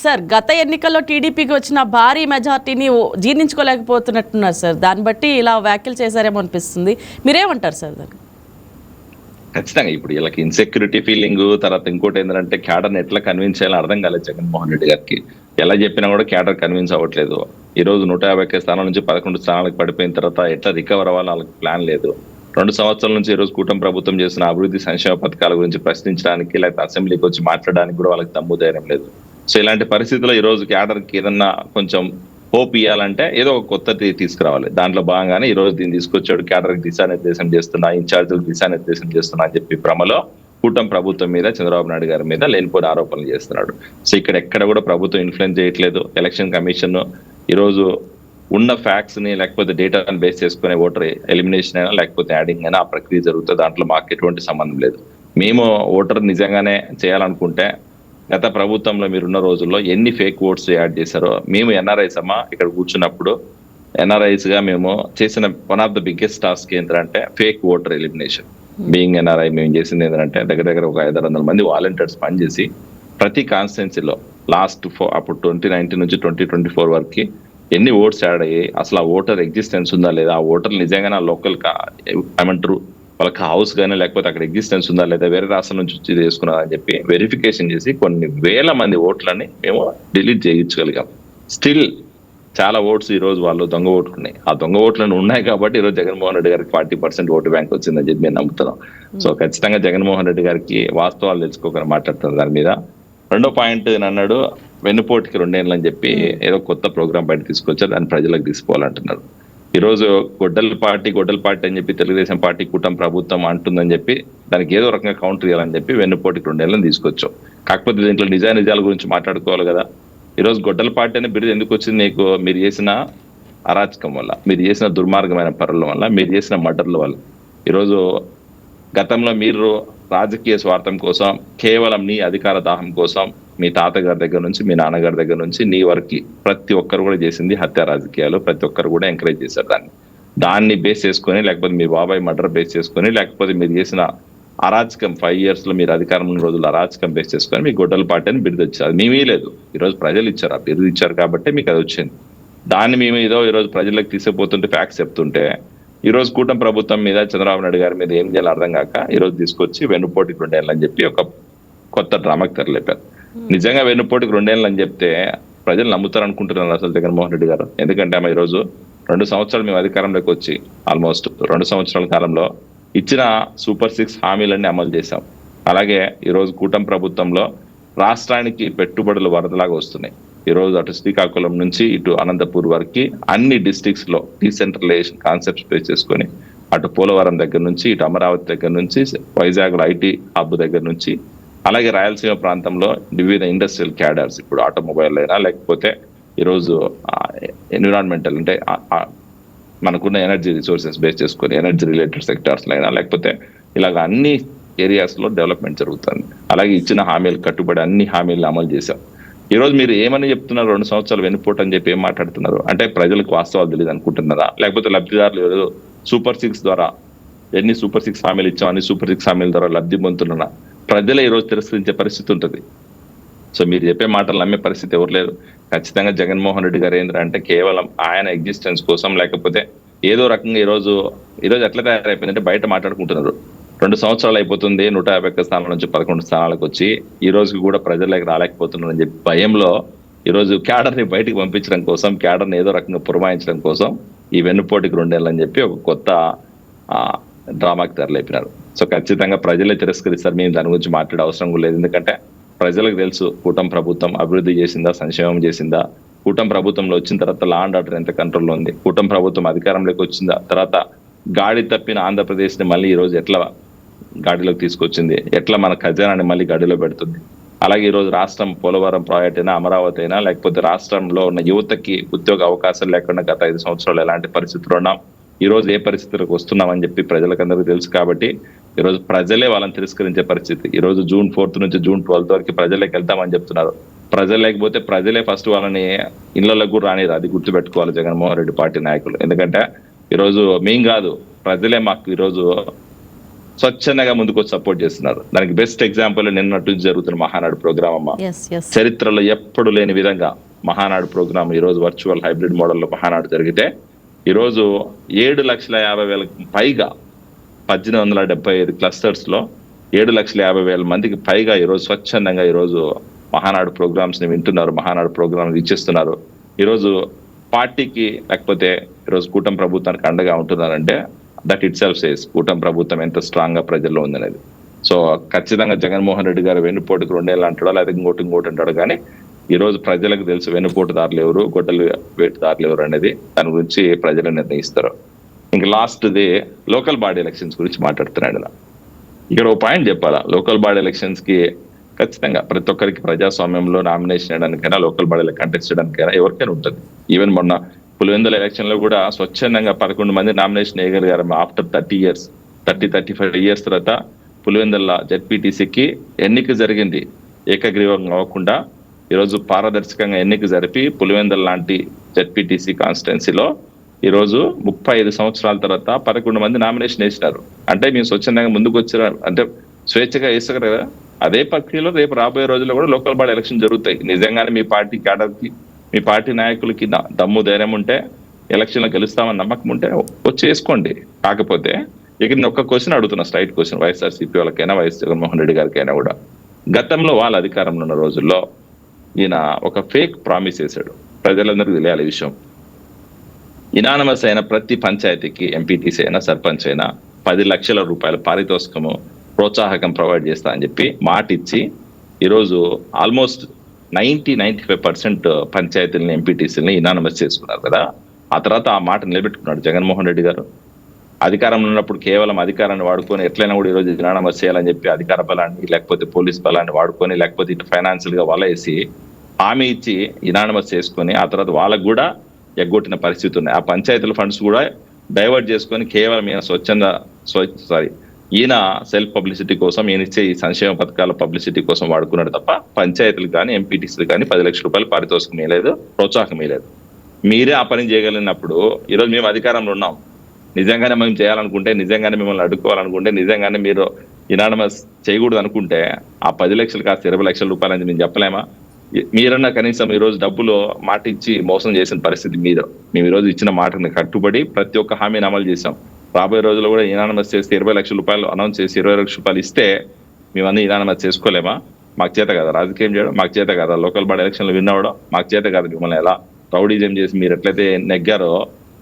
సార్? గత ఎన్నికల్లో టీడీపీకి వచ్చిన భారీ మెజార్టీని జీర్ణించుకోలేకపోతున్నట్టున్నారు సార్. దాన్ని బట్టి ఇలా వ్యాఖ్యలు చేశారేమో అనిపిస్తుంది. మీరేమంటారు సార్ దాన్ని? ఖచ్చితంగా ఇప్పుడు వీళ్ళకి ఇన్సెక్యూరిటీ ఫీలింగ్, తర్వాత ఇంకోటి ఏంటంటే క్యాడర్ని ఎట్లా కన్విన్స్ చేయాలో అర్థం కాలేదు జగన్మోహన్ రెడ్డి గారికి. ఎలా చెప్పినా కూడా క్యాడర్ కన్విన్స్ అవ్వట్లేదు. ఈ రోజు 150 స్థానాల నుంచి 11 స్థానాలకు పడిపోయిన తర్వాత ఎట్లా రికవర్ అవ్వాలో వాళ్ళకి ప్లాన్ లేదు. 2 సంవత్సరాల నుంచి ఈ రోజు కూటమి ప్రభుత్వం చేసిన అభివృద్ధి సంక్షేమ పథకాల గురించి ప్రశ్నించడానికి, లేకపోతే అసెంబ్లీకి వచ్చి మాట్లాడడానికి కూడా వాళ్ళకి దమ్ము ధైర్యం లేదు. సో ఇలాంటి పరిస్థితుల్లో ఈ రోజు క్యాడర్కి ఏదన్నా కొంచెం హోప్ ఇవ్వాలంటే ఏదో ఒక కొత్తది తీసుకురావాలి. దాంట్లో భాగంగానే ఈ రోజు దీన్ని తీసుకొచ్చాడు. క్యాడర్కి దిశానిర్దేశం చేస్తున్నా, ఇన్ఛార్జీలకు దిశానిర్దేశం చేస్తున్నా అని చెప్పి భ్రమలో కూటమి ప్రభుత్వం మీద, చంద్రబాబు నాయుడు గారి మీద లేనిపోయిన ఆరోపణలు చేస్తున్నాడు. సో ఇక్కడ ఎక్కడ కూడా ప్రభుత్వం ఇన్ఫ్లుయెన్స్ చేయట్లేదు. ఎలక్షన్ కమిషన్ ఈరోజు ఉన్న ఫ్యాక్ట్స్ ని, లేకపోతే డేటాని బేస్ చేసుకునే ఓటర్ ఎలిమినేషన్ అయినా, లేకపోతే యాడింగ్ అయినా ఆ ప్రక్రియ జరుగుతుంది. దాంట్లో మాకు ఎటువంటి సంబంధం లేదు. మేము ఓటర్ నిజంగానే చేయాలనుకుంటే, గత ప్రభుత్వంలో మీరున్న రోజుల్లో ఎన్ని ఫేక్ ఓట్స్ యాడ్ చేశారో, మేము ఎన్ఆర్ఐస్ అమ్మా ఇక్కడ కూర్చున్నప్పుడు ఎన్ఆర్ఐస్ గా మేము చేసిన one of the biggest task ఏంటంటే fake voter elimination. Being NRI మేము చేసింది ఏంటంటే దగ్గర ఒక 500 మంది వాలంటీర్స్ పనిచేసి ప్రతి కాన్స్టిట్యున్సీలో అప్పుడు 2019 నుంచి 2024 వరకు ఎన్ని ఓట్స్ యాడ్ అయ్యాయి, అసలు ఆ ఓటర్ ఎగ్జిస్టెన్స్ ఉందా లేదా, ఆ ఓటర్ నిజంగా లోకల్ ఏమంటారు వాళ్ళకి హౌస్ కానీ లేకపోతే అక్కడ ఎగ్జిస్టెన్స్ ఉందా లేదా, వేరే రాష్ట్రం నుంచి వచ్చి చేసుకున్నారని చెప్పి వెరిఫికేషన్ చేసి కొన్ని వేల మంది ఓట్లని మేము డిలీట్ చేయించగలిగాం. స్టిల్ చాలా ఓట్స్ ఈ రోజు వాళ్ళు దొంగ ఓట్లున్నాయి. ఆ దొంగ ఓట్లను ఉన్నాయి కాబట్టి ఈరోజు జగన్మోహన్ రెడ్డి గారికి 40% ఓటు బ్యాంక్ వచ్చిందని చెప్పి మేము నమ్ముతున్నాం. సో ఖచ్చితంగా జగన్మోహన్ రెడ్డి గారికి వాస్తవాలు తెలుసుకోకుండా మాట్లాడుతున్నారు దాని మీద. రెండో పాయింట్ అన్నాడు, వెన్నుపోటుకి 2 ఏళ్ళు అని చెప్పి ఏదో కొత్త ప్రోగ్రామ్ బయట తీసుకొచ్చారు, దాన్ని ప్రజలకు తీసుకోవాలంటున్నారు. ఈరోజు గొడ్డల పార్టీ అని చెప్పి తెలుగుదేశం పార్టీ కూటమి ప్రభుత్వం అంటుందని చెప్పి దానికి ఏదో రకంగా కౌంటర్ ఇవ్వాలని చెప్పి వెన్నుపోటుకి 2 ఏళ్ళని తీసుకొచ్చాం. కాకపోతే దీంట్లో నిజాల గురించి మాట్లాడుకోవాలి కదా. ఈరోజు గొడ్డల పార్టీ అనే బిరుదు ఎందుకు వచ్చింది నీకు? మీరు చేసిన అరాచకం వల్ల, మీరు చేసిన దుర్మార్గమైన పనుల వల్ల, మీరు చేసిన మర్డర్ల వల్ల. ఈరోజు గతంలో మీరు రాజకీయ స్వార్థం కోసం, కేవలం నీ అధికార దాహం కోసం మీ తాతగారి దగ్గర నుంచి, మీ నాన్నగారి దగ్గర నుంచి నీ వరకు ప్రతి ఒక్కరు కూడా చేసింది హత్య రాజకీయాలు. ప్రతి ఒక్కరు కూడా ఎంకరేజ్ చేశారు దాన్ని బేస్ చేసుకొని, లేకపోతే మీ బాబాయ్ మర్డర్ బేస్ చేసుకొని, లేకపోతే మీరు చేసిన అరాచకం 5 years లో మీరు అధికారం ఉన్న రోజులు అరాచకం బేస్ చేసుకొని మీ గొడ్డల పార్టీ అని బిరుదు వచ్చారు. మేమీ లేదు, ఈరోజు ప్రజలు ఇచ్చారు. ఆ బిరుదు ఇచ్చారు కాబట్టి మీకు అది వచ్చింది. దాన్ని మేము ఈరోజు ప్రజలకు తీసుకుపోతుంటే ఫ్యాక్ట్స్ చెప్తుంటే, ఈరోజు కూటమి ప్రభుత్వం మీద, చంద్రబాబు నాయుడు గారి మీద ఏం చేయాలో అర్థం కాక ఈరోజు తీసుకొచ్చి వెన్నుపోటుకి 2 ఏళ్ళు అని చెప్పి ఒక కొత్త డ్రామాకి తెరలేపారు. నిజంగా వెన్నుపోటుకి 2 ఏళ్ళు అని చెప్తే ప్రజలు నమ్ముతారు అనుకుంటున్నారు అసలు జగన్మోహన్ రెడ్డి గారు. ఎందుకంటే ఆమె ఈరోజు 2 సంవత్సరాలు మేము అధికారంలోకి వచ్చి ఆల్మోస్ట్ 2 సంవత్సరాల కాలంలో ఇచ్చిన సూపర్ 6 హామీలన్నీ అమలు చేశాం. అలాగే ఈరోజు కూటమి ప్రభుత్వంలో రాష్ట్రానికి పెట్టుబడులు వరదలాగా వస్తున్నాయి. ఈరోజు అటు శ్రీకాకుళం నుంచి ఇటు అనంతపూర్ వరకు అన్ని డిస్ట్రిక్ట్స్ లో డీసెంట్రలైజేషన్ కాన్సెప్ట్స్ బేస్ చేసుకొని, అటు పోలవరం దగ్గర నుంచి, ఇటు అమరావతి దగ్గర నుంచి, వైజాగ్ లో ఐటీ హబ్ దగ్గర నుంచి, అలాగే రాయలసీమ ప్రాంతంలో వివిధ ఇండస్ట్రియల్ క్యాడర్స్, ఇప్పుడు ఆటోమొబైల్ అయినా, లేకపోతే ఈరోజు ఎన్విరాన్మెంటల్ అంటే మనకున్న ఎనర్జీ రిసోర్సెస్ బేస్ చేసుకొని ఎనర్జీ రిలేటెడ్ సెక్టార్స్ అయినా, లేకపోతే ఇలాగ అన్ని ఏరియాస్ లో డెవలప్మెంట్ జరుగుతుంది. అలాగే ఇచ్చిన హామీలు కట్టుబడి అన్ని హామీలను అమలు చేశాం. ఈ రోజు మీరు ఏమని చెప్తున్నారు? 2 సంవత్సరాలు వెనుపోటు అని చెప్పి ఏం మాట్లాడుతున్నారు? అంటే ప్రజలకు వాస్తవాలు తెలియదు అనుకుంటున్నారా? లేకపోతే లబ్ధిదారులు ఏదో సూపర్ 6 ద్వారా ఎన్ని సూపర్ 6 హామీలు ఇచ్చాం, అన్ని సూపర్ 6 హామీల ద్వారా లబ్ధి పొందుతున్నా ప్రజలే ఈ రోజు తిరస్కరించే పరిస్థితి ఉంటుంది. సో మీరు చెప్పే మాటలు నమ్మే పరిస్థితి ఎవరు లేరు. ఖచ్చితంగా జగన్మోహన్ రెడ్డి గారు ఏంటంటే కేవలం ఆయన ఎగ్జిస్టెన్స్ కోసం, లేకపోతే ఏదో రకంగా ఈరోజు ఎట్లా తయారైపోయిందంటే బయట మాట్లాడుకుంటున్నారు. 2 సంవత్సరాలు అయిపోతుంది, 151 స్థానాల నుంచి 11 స్థానాలకు వచ్చి ఈ రోజుకి కూడా ప్రజలకు రాలేకపోతున్నారని చెప్పి భయంలో ఈరోజు క్యాడర్ ని బయటికి పంపించడం కోసం, క్యాడర్ ని ఏదో రకంగా పురమాయించడం కోసం ఈ వెన్నుపోటుకి 2 ఏళ్ళు అని చెప్పి ఒక కొత్త డ్రామాకి తెరలేపినారు. సో ఖచ్చితంగా ప్రజలే తిరస్కరిస్తారు. మేము దాని గురించి మాట్లాడే అవసరం కూడా లేదు. ఎందుకంటే ప్రజలకు తెలుసు కూటమి ప్రభుత్వం అభివృద్ధి చేసిందా, సంక్షేమం చేసిందా, కూటమి ప్రభుత్వంలో వచ్చిన తర్వాత లా అండ్ ఆర్డర్ ఎంత కంట్రోల్లో ఉంది, కూటమి ప్రభుత్వం అధికారంలోకి వచ్చిందా తర్వాత గాడి తప్పిన ఆంధ్రప్రదేశ్ ని మళ్ళీ ఈ రోజు ఎట్లా గాడిలోకి తీసుకొచ్చింది, ఎట్లా మన ఖజానాన్ని మళ్ళీ గాడిలో పెడుతుంది. అలాగే ఈ రోజు రాష్ట్రం పోలవరం ప్రాజెక్ట్ అయినా, అమరావతి అయినా, లేకపోతే రాష్ట్రంలో ఉన్న యువతకి ఉద్యోగ అవకాశాలు లేకుండా గత 5 సంవత్సరాలు ఎలాంటి పరిస్థితులు ఉన్నాం, ఈ రోజు ఏ పరిస్థితులకు వస్తున్నామని చెప్పి ప్రజలకందరికీ తెలుసు. కాబట్టి ఈ రోజు ప్రజలే వాళ్ళని తిరస్కరించే పరిస్థితి. ఈ రోజు June 4th నుంచి June 12th వరకు ప్రజలకు వెళ్తామని చెప్తున్నారు. ప్రజలు లేకపోతే ప్రజలే ఫస్ట్ వాళ్ళని ఇళ్లలోకి కూడా రానిది. అది గుర్తుపెట్టుకోవాలి జగన్మోహన్ రెడ్డి పార్టీ నాయకులు. ఎందుకంటే ఈరోజు మేం కాదు, ప్రజలే మాకు ఈరోజు స్వచ్ఛందంగా ముందుకు వచ్చి సపోర్ట్ చేస్తున్నారు. దానికి బెస్ట్ ఎగ్జాంపుల్ నిన్నట్టు జరుగుతున్న మహానాడు ప్రోగ్రామ్ అమ్మా. చరిత్రలో ఎప్పుడు లేని విధంగా మహానాడు ప్రోగ్రామ్ ఈ రోజు వర్చువల్ హైబ్రిడ్ మోడల్లో మహానాడు జరిగితే ఈరోజు 7,50,000 పైగా 1875 క్లస్టర్స్ లో 7,50,000 మందికి పైగా ఈరోజు స్వచ్ఛందంగా ఈరోజు మహానాడు ప్రోగ్రామ్స్ ని వింటున్నారు, మహానాడు ప్రోగ్రామ్స్ ఇచ్చేస్తున్నారు. ఈరోజు పార్టీకి లేకపోతే ఈరోజు కూటమి ప్రభుత్వానికి అండగా ఉంటున్నారంటే దట్ ఇట్ సెల్ఫ్ సేస్ కూటమి ప్రభుత్వం ఎంత స్ట్రాంగ్ గా ప్రజల్లో ఉందనేది. సో ఖచ్చితంగా జగన్మోహన్ రెడ్డి గారు వెన్నుపోటుకు 2 ఏళ్ళు అంటాడో లేదా ఇంకోటి అంటాడు, కానీ ఈ రోజు ప్రజలకు తెలుసు వెన్నుపోటుదారులు ఎవరు, గొడ్డలు వేటుదారులు ఎవరు అనేది. దాని గురించి ప్రజలు నిర్ణయిస్తారు. ఇంకా లాస్ట్ది లోకల్ బాడీ ఎలక్షన్స్ గురించి మాట్లాడుతున్నాడు. ఇక్కడ ఒక పాయింట్ చెప్పాలా, లోకల్ బాడీ ఎలక్షన్స్ కి ఖచ్చితంగా ప్రతి ఒక్కరికి ప్రజాస్వామ్యంలో నామినేషన్ వేయడానికైనా, లోకల్ బాడీలో కంటెస్ట్ చేయడానికైనా ఎవరికైనా ఉంటుంది. ఈవెన్ మొన్న పులివెందుల ఎలక్షన్ లో కూడా స్వచ్ఛందంగా 11 మంది నామినేషన్ వేయగలిగారు. ఆఫ్టర్ 35 ఇయర్స్ తర్వాత పులివెందుల జెడ్పీటీసీకి ఎన్నిక జరిగింది. ఏకగ్రీవం అవ్వకుండా ఈరోజు పారదర్శకంగా ఎన్నిక జరిపి పులివెందుల లాంటి జెడ్పీటీసీ కాన్స్టిట్యున్సీలో ఈరోజు 35 సంవత్సరాల తర్వాత 11 మంది నామినేషన్ వేసినారు. అంటే మేము స్వచ్ఛందంగా ముందుకు వచ్చినారు అంటే స్వేచ్ఛగా వేస్తారు కదా. అదే ప్రక్రియలో రేపు రాబోయే రోజుల్లో కూడా లోకల్ బాడీ ఎలక్షన్ జరుగుతాయి. నిజంగానే మీ పార్టీ క్యాడర్కి, మీ పార్టీ నాయకులకి దమ్ము ధైర్యం ఉంటే, ఎలక్షన్లో గెలుస్తామని నమ్మకం ఉంటే వచ్చి వేసుకోండి. కాకపోతే ఇక నేను ఒక్క క్వశ్చన్ అడుగుతున్నా, స్ట్రైట్ క్వశ్చన్, వైఎస్ఆర్సీపీ వాళ్ళకైనా వైఎస్ జగన్మోహన్ రెడ్డి గారికైనా కూడా, గతంలో వాళ్ళ అధికారంలో ఉన్న రోజుల్లో ఈయన ఒక ఫేక్ ప్రామిస్ చేశాడు. ప్రజలందరికీ తెలియాలి ఈ విషయం. ఇనానమస్ అయిన ప్రతి పంచాయతీకి ఎంపీటీసీ అయినా సర్పంచ్ అయినా 10 లక్షల రూపాయల పారితోషికము ప్రోత్సాహకం ప్రొవైడ్ చేస్తా అని చెప్పి మాట ఇచ్చి ఈరోజు ఆల్మోస్ట్ 90-95% పంచాయతీలని, ఎంపీటీసీలని ఇనానమస్ చేసుకున్నారు కదా. ఆ తర్వాత ఆ మాట నిలబెట్టుకున్నాడు జగన్మోహన్ రెడ్డి గారు. అధికారంలో ఉన్నప్పుడు కేవలం అధికారాన్ని వాడుకొని ఎట్లయినా కూడా ఈరోజు యునానిమస్ చేయాలని చెప్పి అధికార బలాన్ని లేకపోతే పోలీస్ బలాన్ని వాడుకొని లేకపోతే ఇటు ఫైనాన్షియల్ గా వల వేసి హామీ ఇచ్చి యునానిమస్ చేసుకొని ఆ తర్వాత వాళ్ళకు కూడా ఎగ్గొట్టిన పరిస్థితి ఉన్నాయి. ఆ పంచాయతీల ఫండ్స్ కూడా డైవర్ట్ చేసుకొని కేవలం ఈయన సెల్ఫ్ పబ్లిసిటీ కోసం ఈయన ఇచ్చే ఈ సంక్షేమ పథకాల పబ్లిసిటీ కోసం వాడుకున్నాడు తప్ప పంచాయతీలకు కానీ ఎంపీటీసీలకు కానీ 10 లక్షల రూపాయలు పారితోషికం ఇవ్వలేదు, ప్రోత్సాహం ఇవ్వలేదు. మీరే ఆ పని చేయగలిగినప్పుడు ఈరోజు మేము అధికారంలో ఉన్నాం, నిజంగానే మేము చేయాలనుకుంటే, నిజంగానే మిమ్మల్ని అడ్డుకోవాలనుకుంటే, నిజంగానే మీరు యునానిమస్ చేయకూడదు అనుకుంటే ఆ 10 లక్షలు కాస్త 20 లక్షల రూపాయలు అని మేము చెప్పలేమా? మీరన్నా కనీసం ఈరోజు డబ్బులు మాట ఇచ్చి మోసం చేసిన పరిస్థితి మీరు. మేము ఈరోజు ఇచ్చిన మాటని కట్టుబడి ప్రతి ఒక్క హామీని అమలు చేశాం. రాబోయే రోజుల్లో కూడా యునానిమస్ చేస్తే 20 లక్షల రూపాయలు అనౌన్స్ చేసి 20 లక్షల రూపాయలు ఇస్తే మేమన్నీ యునానిమస్ చేసుకోలేమా? మాకు చేత కదా రాజకీయం చేయడం, మాకు చేత కదా లోకల్ బాడీ ఎలక్షన్లు విన్ అవ్వడం, మాకు చేత కదా మిమ్మల్ని ఎలా రౌడీజం చేసి మీరు ఎట్లయితే నెగ్గారో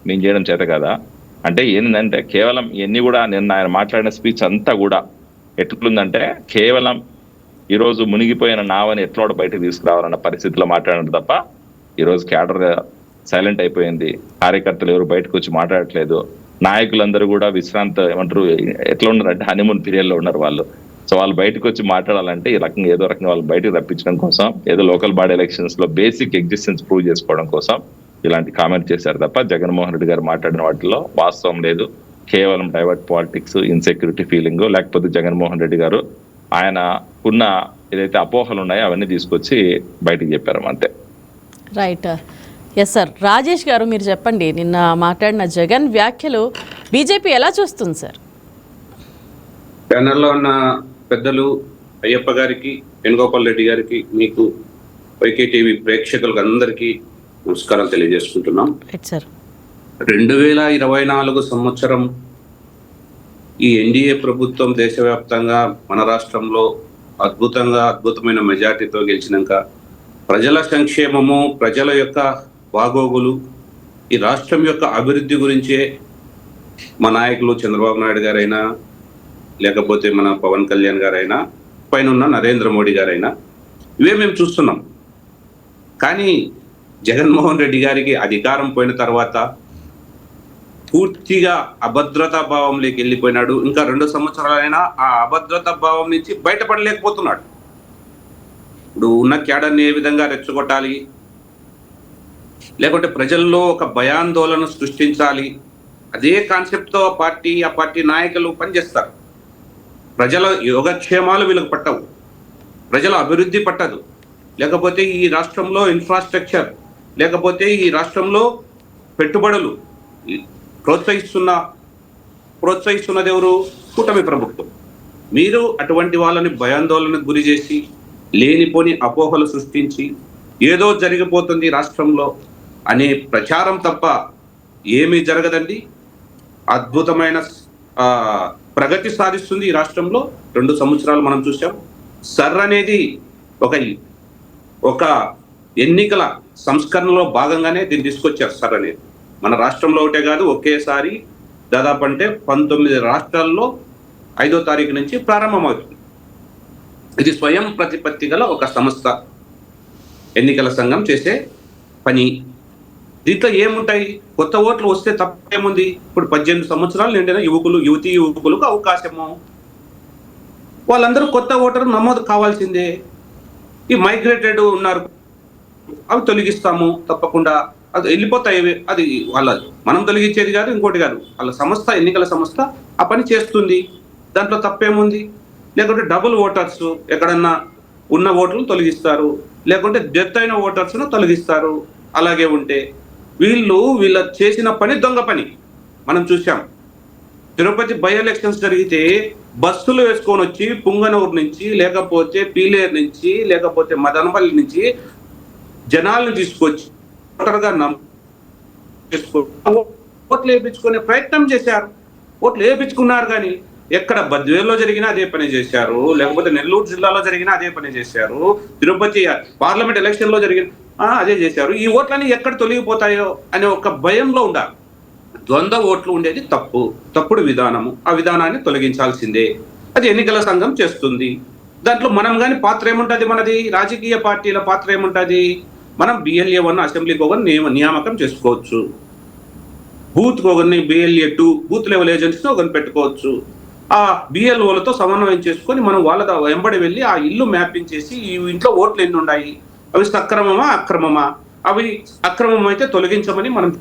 మేము చేయడం చేత కదా. అంటే ఏంటంటే కేవలం ఇవన్నీ కూడా నిన్న ఆయన మాట్లాడిన స్పీచ్ అంతా కూడా ఎట్లుందంటే కేవలం ఈరోజు మునిగిపోయిన నావని ఎట్లా బయటకు తీసుకురావాలన్న పరిస్థితిలో మాట్లాడడం తప్ప ఈరోజు క్యాడర్ సైలెంట్ అయిపోయింది. కార్యకర్తలు ఎవరు బయటకు వచ్చి మాట్లాడట్లేదు. నాయకులందరూ కూడా ఏమంటారు ఎట్లా ఉన్నారంటే హనీమూన్ పీరియడ్ లో ఉన్నారు వాళ్ళు. సో వాళ్ళు బయటకు వచ్చి మాట్లాడాలంటే ఈ రకంగా ఏదో రకంగా వాళ్ళు బయటకు రప్పించడం కోసం, ఏదో లోకల్ బాడీ ఎలక్షన్స్ లో బేసిక్ ఎగ్జిస్టెన్స్ ప్రూవ్ చేసుకోవడం కోసం ఇలాంటి కామెంట్ చేశారు తప్ప జగన్మోహన్ రెడ్డి గారు మాట్లాడిన వాటిలో వాస్తవం లేదు. కేవలం డైవర్ట్ పాలిటిక్స్, ఇన్సెక్యూరిటీ ఫీలింగ్, లేకపోతే జగన్మోహన్ రెడ్డి గారు ఆయన ఉన్న ఏదైతే అపోహలు ఉన్నాయో అవన్నీ తీసుకొచ్చి బయటకు చెప్పారు అంతే. రైట్. Yes sir. రాజేష్ గారు మీరు చెప్పండి, నిన్న మాట్లాడిన జగన్ వ్యాఖ్యలు బీజేపీ ఎలా చూస్తుంది సార్? ప్యానెల్లో ఉన్న పెద్దలు అయ్యప్ప గారికి, వేణుగోపాల్ రెడ్డి గారికి, మీకు వైకే టీవీ ప్రేక్షకులకు అందరికీ నమస్కారాలు తెలియజేసుకుంటున్నాం. 2024 సంవత్సరం ఈ ఎన్డీఏ ప్రభుత్వం దేశవ్యాప్తంగా మన రాష్ట్రంలో అద్భుతమైన మెజార్టీతో గెలిచినాక ప్రజల సంక్షేమము, ప్రజల యొక్క బాగోగులు, ఈ రాష్ట్రం యొక్క అభివృద్ధి గురించే మా నాయకులు చంద్రబాబు నాయుడు గారైనా, లేకపోతే మన పవన్ కళ్యాణ్ గారైనా, పైన ఉన్న నరేంద్ర మోడీ గారైనా ఇవే మేము చూస్తున్నాం. కానీ జగన్మోహన్ రెడ్డి గారికి అధికారం పోయిన తర్వాత పూర్తిగా అభద్రతా భావంలోకి వెళ్ళిపోయినాడు. ఇంకా 2 సంవత్సరాలైనా ఆ అభద్రతా భావం నుంచి బయటపడలేకపోతున్నాడు. ఇప్పుడు ఉన్న క్యాడర్ని ఏ విధంగా రెచ్చగొట్టాలి, లేకుంటే ప్రజల్లో ఒక భయాందోళన సృష్టించాలి, అదే కాన్సెప్ట్తో ఆ పార్టీ నాయకులు పనిచేస్తారు. ప్రజల యోగక్షేమాలు వీళ్ళకి పట్టవు, ప్రజల అభివృద్ధి పట్టదు, లేకపోతే ఈ రాష్ట్రంలో ఇన్ఫ్రాస్ట్రక్చర్, లేకపోతే ఈ రాష్ట్రంలో పెట్టుబడులు ప్రోత్సహిస్తున్నది ఎవరు? కూటమి ప్రభుత్వం. మీరు అటువంటి వాళ్ళని భయాందోళనకు గురి చేసి లేనిపోని అపోహలు సృష్టించి ఏదో జరిగిపోతుంది రాష్ట్రంలో అనే ప్రచారం తప్ప ఏమీ జరగదండి. అద్భుతమైన ప్రగతి సాధిస్తుంది ఈ రాష్ట్రంలో. 2 సంవత్సరాలు మనం చూసాం. సర్ అనేది ఒక ఎన్నికల సంస్కరణలో భాగంగానే దీన్ని తీసుకొచ్చారు. సర్ అనేది మన రాష్ట్రంలో ఒకటే కాదు, ఒకేసారి దాదాపు అంటే 19 రాష్ట్రాల్లో 5వ తారీఖు నుంచి ప్రారంభమవుతుంది. ఇది స్వయం ప్రతిపత్తి గల ఒక సంస్థ, ఎన్నికల సంఘం చేసే పని. దీంట్లో ఏముంటాయి? కొత్త ఓట్లు వస్తే తప్పేముంది? ఇప్పుడు 18 సంవత్సరాలు నిండిన యువకులకు అవకాశము, వాళ్ళందరూ కొత్త ఓటరు నమోదు కావాల్సిందే. ఈ మైగ్రేటెడ్ ఉన్నారు, అవి తొలగిస్తాము తప్పకుండా, అది వెళ్ళిపోతాయి. అది మనం తొలగించేది కాదు, ఇంకోటి కాదు, వాళ్ళ సంస్థ, ఎన్నికల సంస్థ ఆ పని చేస్తుంది. దాంట్లో తప్పేముంది? లేకుంటే డబుల్ ఓటర్స్ ఎక్కడన్నా ఉన్న ఓటర్లు తొలగిస్తారు, లేకుంటే డెత్ అయిన ఓటర్స్ను తొలగిస్తారు. అలాగే ఉంటే వీళ్ళ చేసిన పని దొంగ పని మనం చూసాం. తిరుపతి బై ఎలక్షన్స్ జరిగితే బస్సులు వేసుకొని వచ్చి పుంగనూరు నుంచి, లేకపోతే పీలేరు నుంచి, లేకపోతే మదనపల్లి నుంచి జనాలను తీసుకొచ్చి ఓటర్గా ఓట్లు వేయించుకునే ప్రయత్నం చేశారు. ఓట్లు వేయించుకున్నారు, కానీ ఎక్కడ బద్వేల్లో జరిగినా అదే పని చేశారు, లేకపోతే నెల్లూరు జిల్లాలో జరిగినా అదే పని చేశారు, తిరుపతి పార్లమెంట్ ఎలక్షన్ లో జరిగిన అదే చేశారు. ఈ ఓట్లన్నీ ఎక్కడ తొలగిపోతాయో అనే ఒక భయంలో ఉండాలి. ద్వంద్వ ఓట్లు ఉండేది తప్పుడు విధానము. ఆ విధానాన్ని తొలగించాల్సిందే. అది ఎన్నికల సంఘం చేస్తుంది. దాంట్లో మనం కానీ పాత్ర ఏముంటుంది? మనది రాజకీయ పార్టీల పాత్ర ఏముంటుంది? మనం BLA 1 అసెంబ్లీకి 1 నియామకం చేసుకోవచ్చు. బూత్ ఒకరిని BLA 2 బూత్ లెవెల్ ఏజెంట్స్ ఒకరిని పెట్టుకోవచ్చు. ఆ BLOలతో సమన్వయం చేసుకొని మనం వాళ్ళ వెంబడి వెళ్ళి ఆ ఇల్లు మ్యాపింగ్ చేసి ఈ ఇంట్లో ఓట్లు ఎన్ని ఉన్నాయి, అవి సక్రమమా అక్రమమా, అవి అక్రమం అయితే తొలగించమని మనం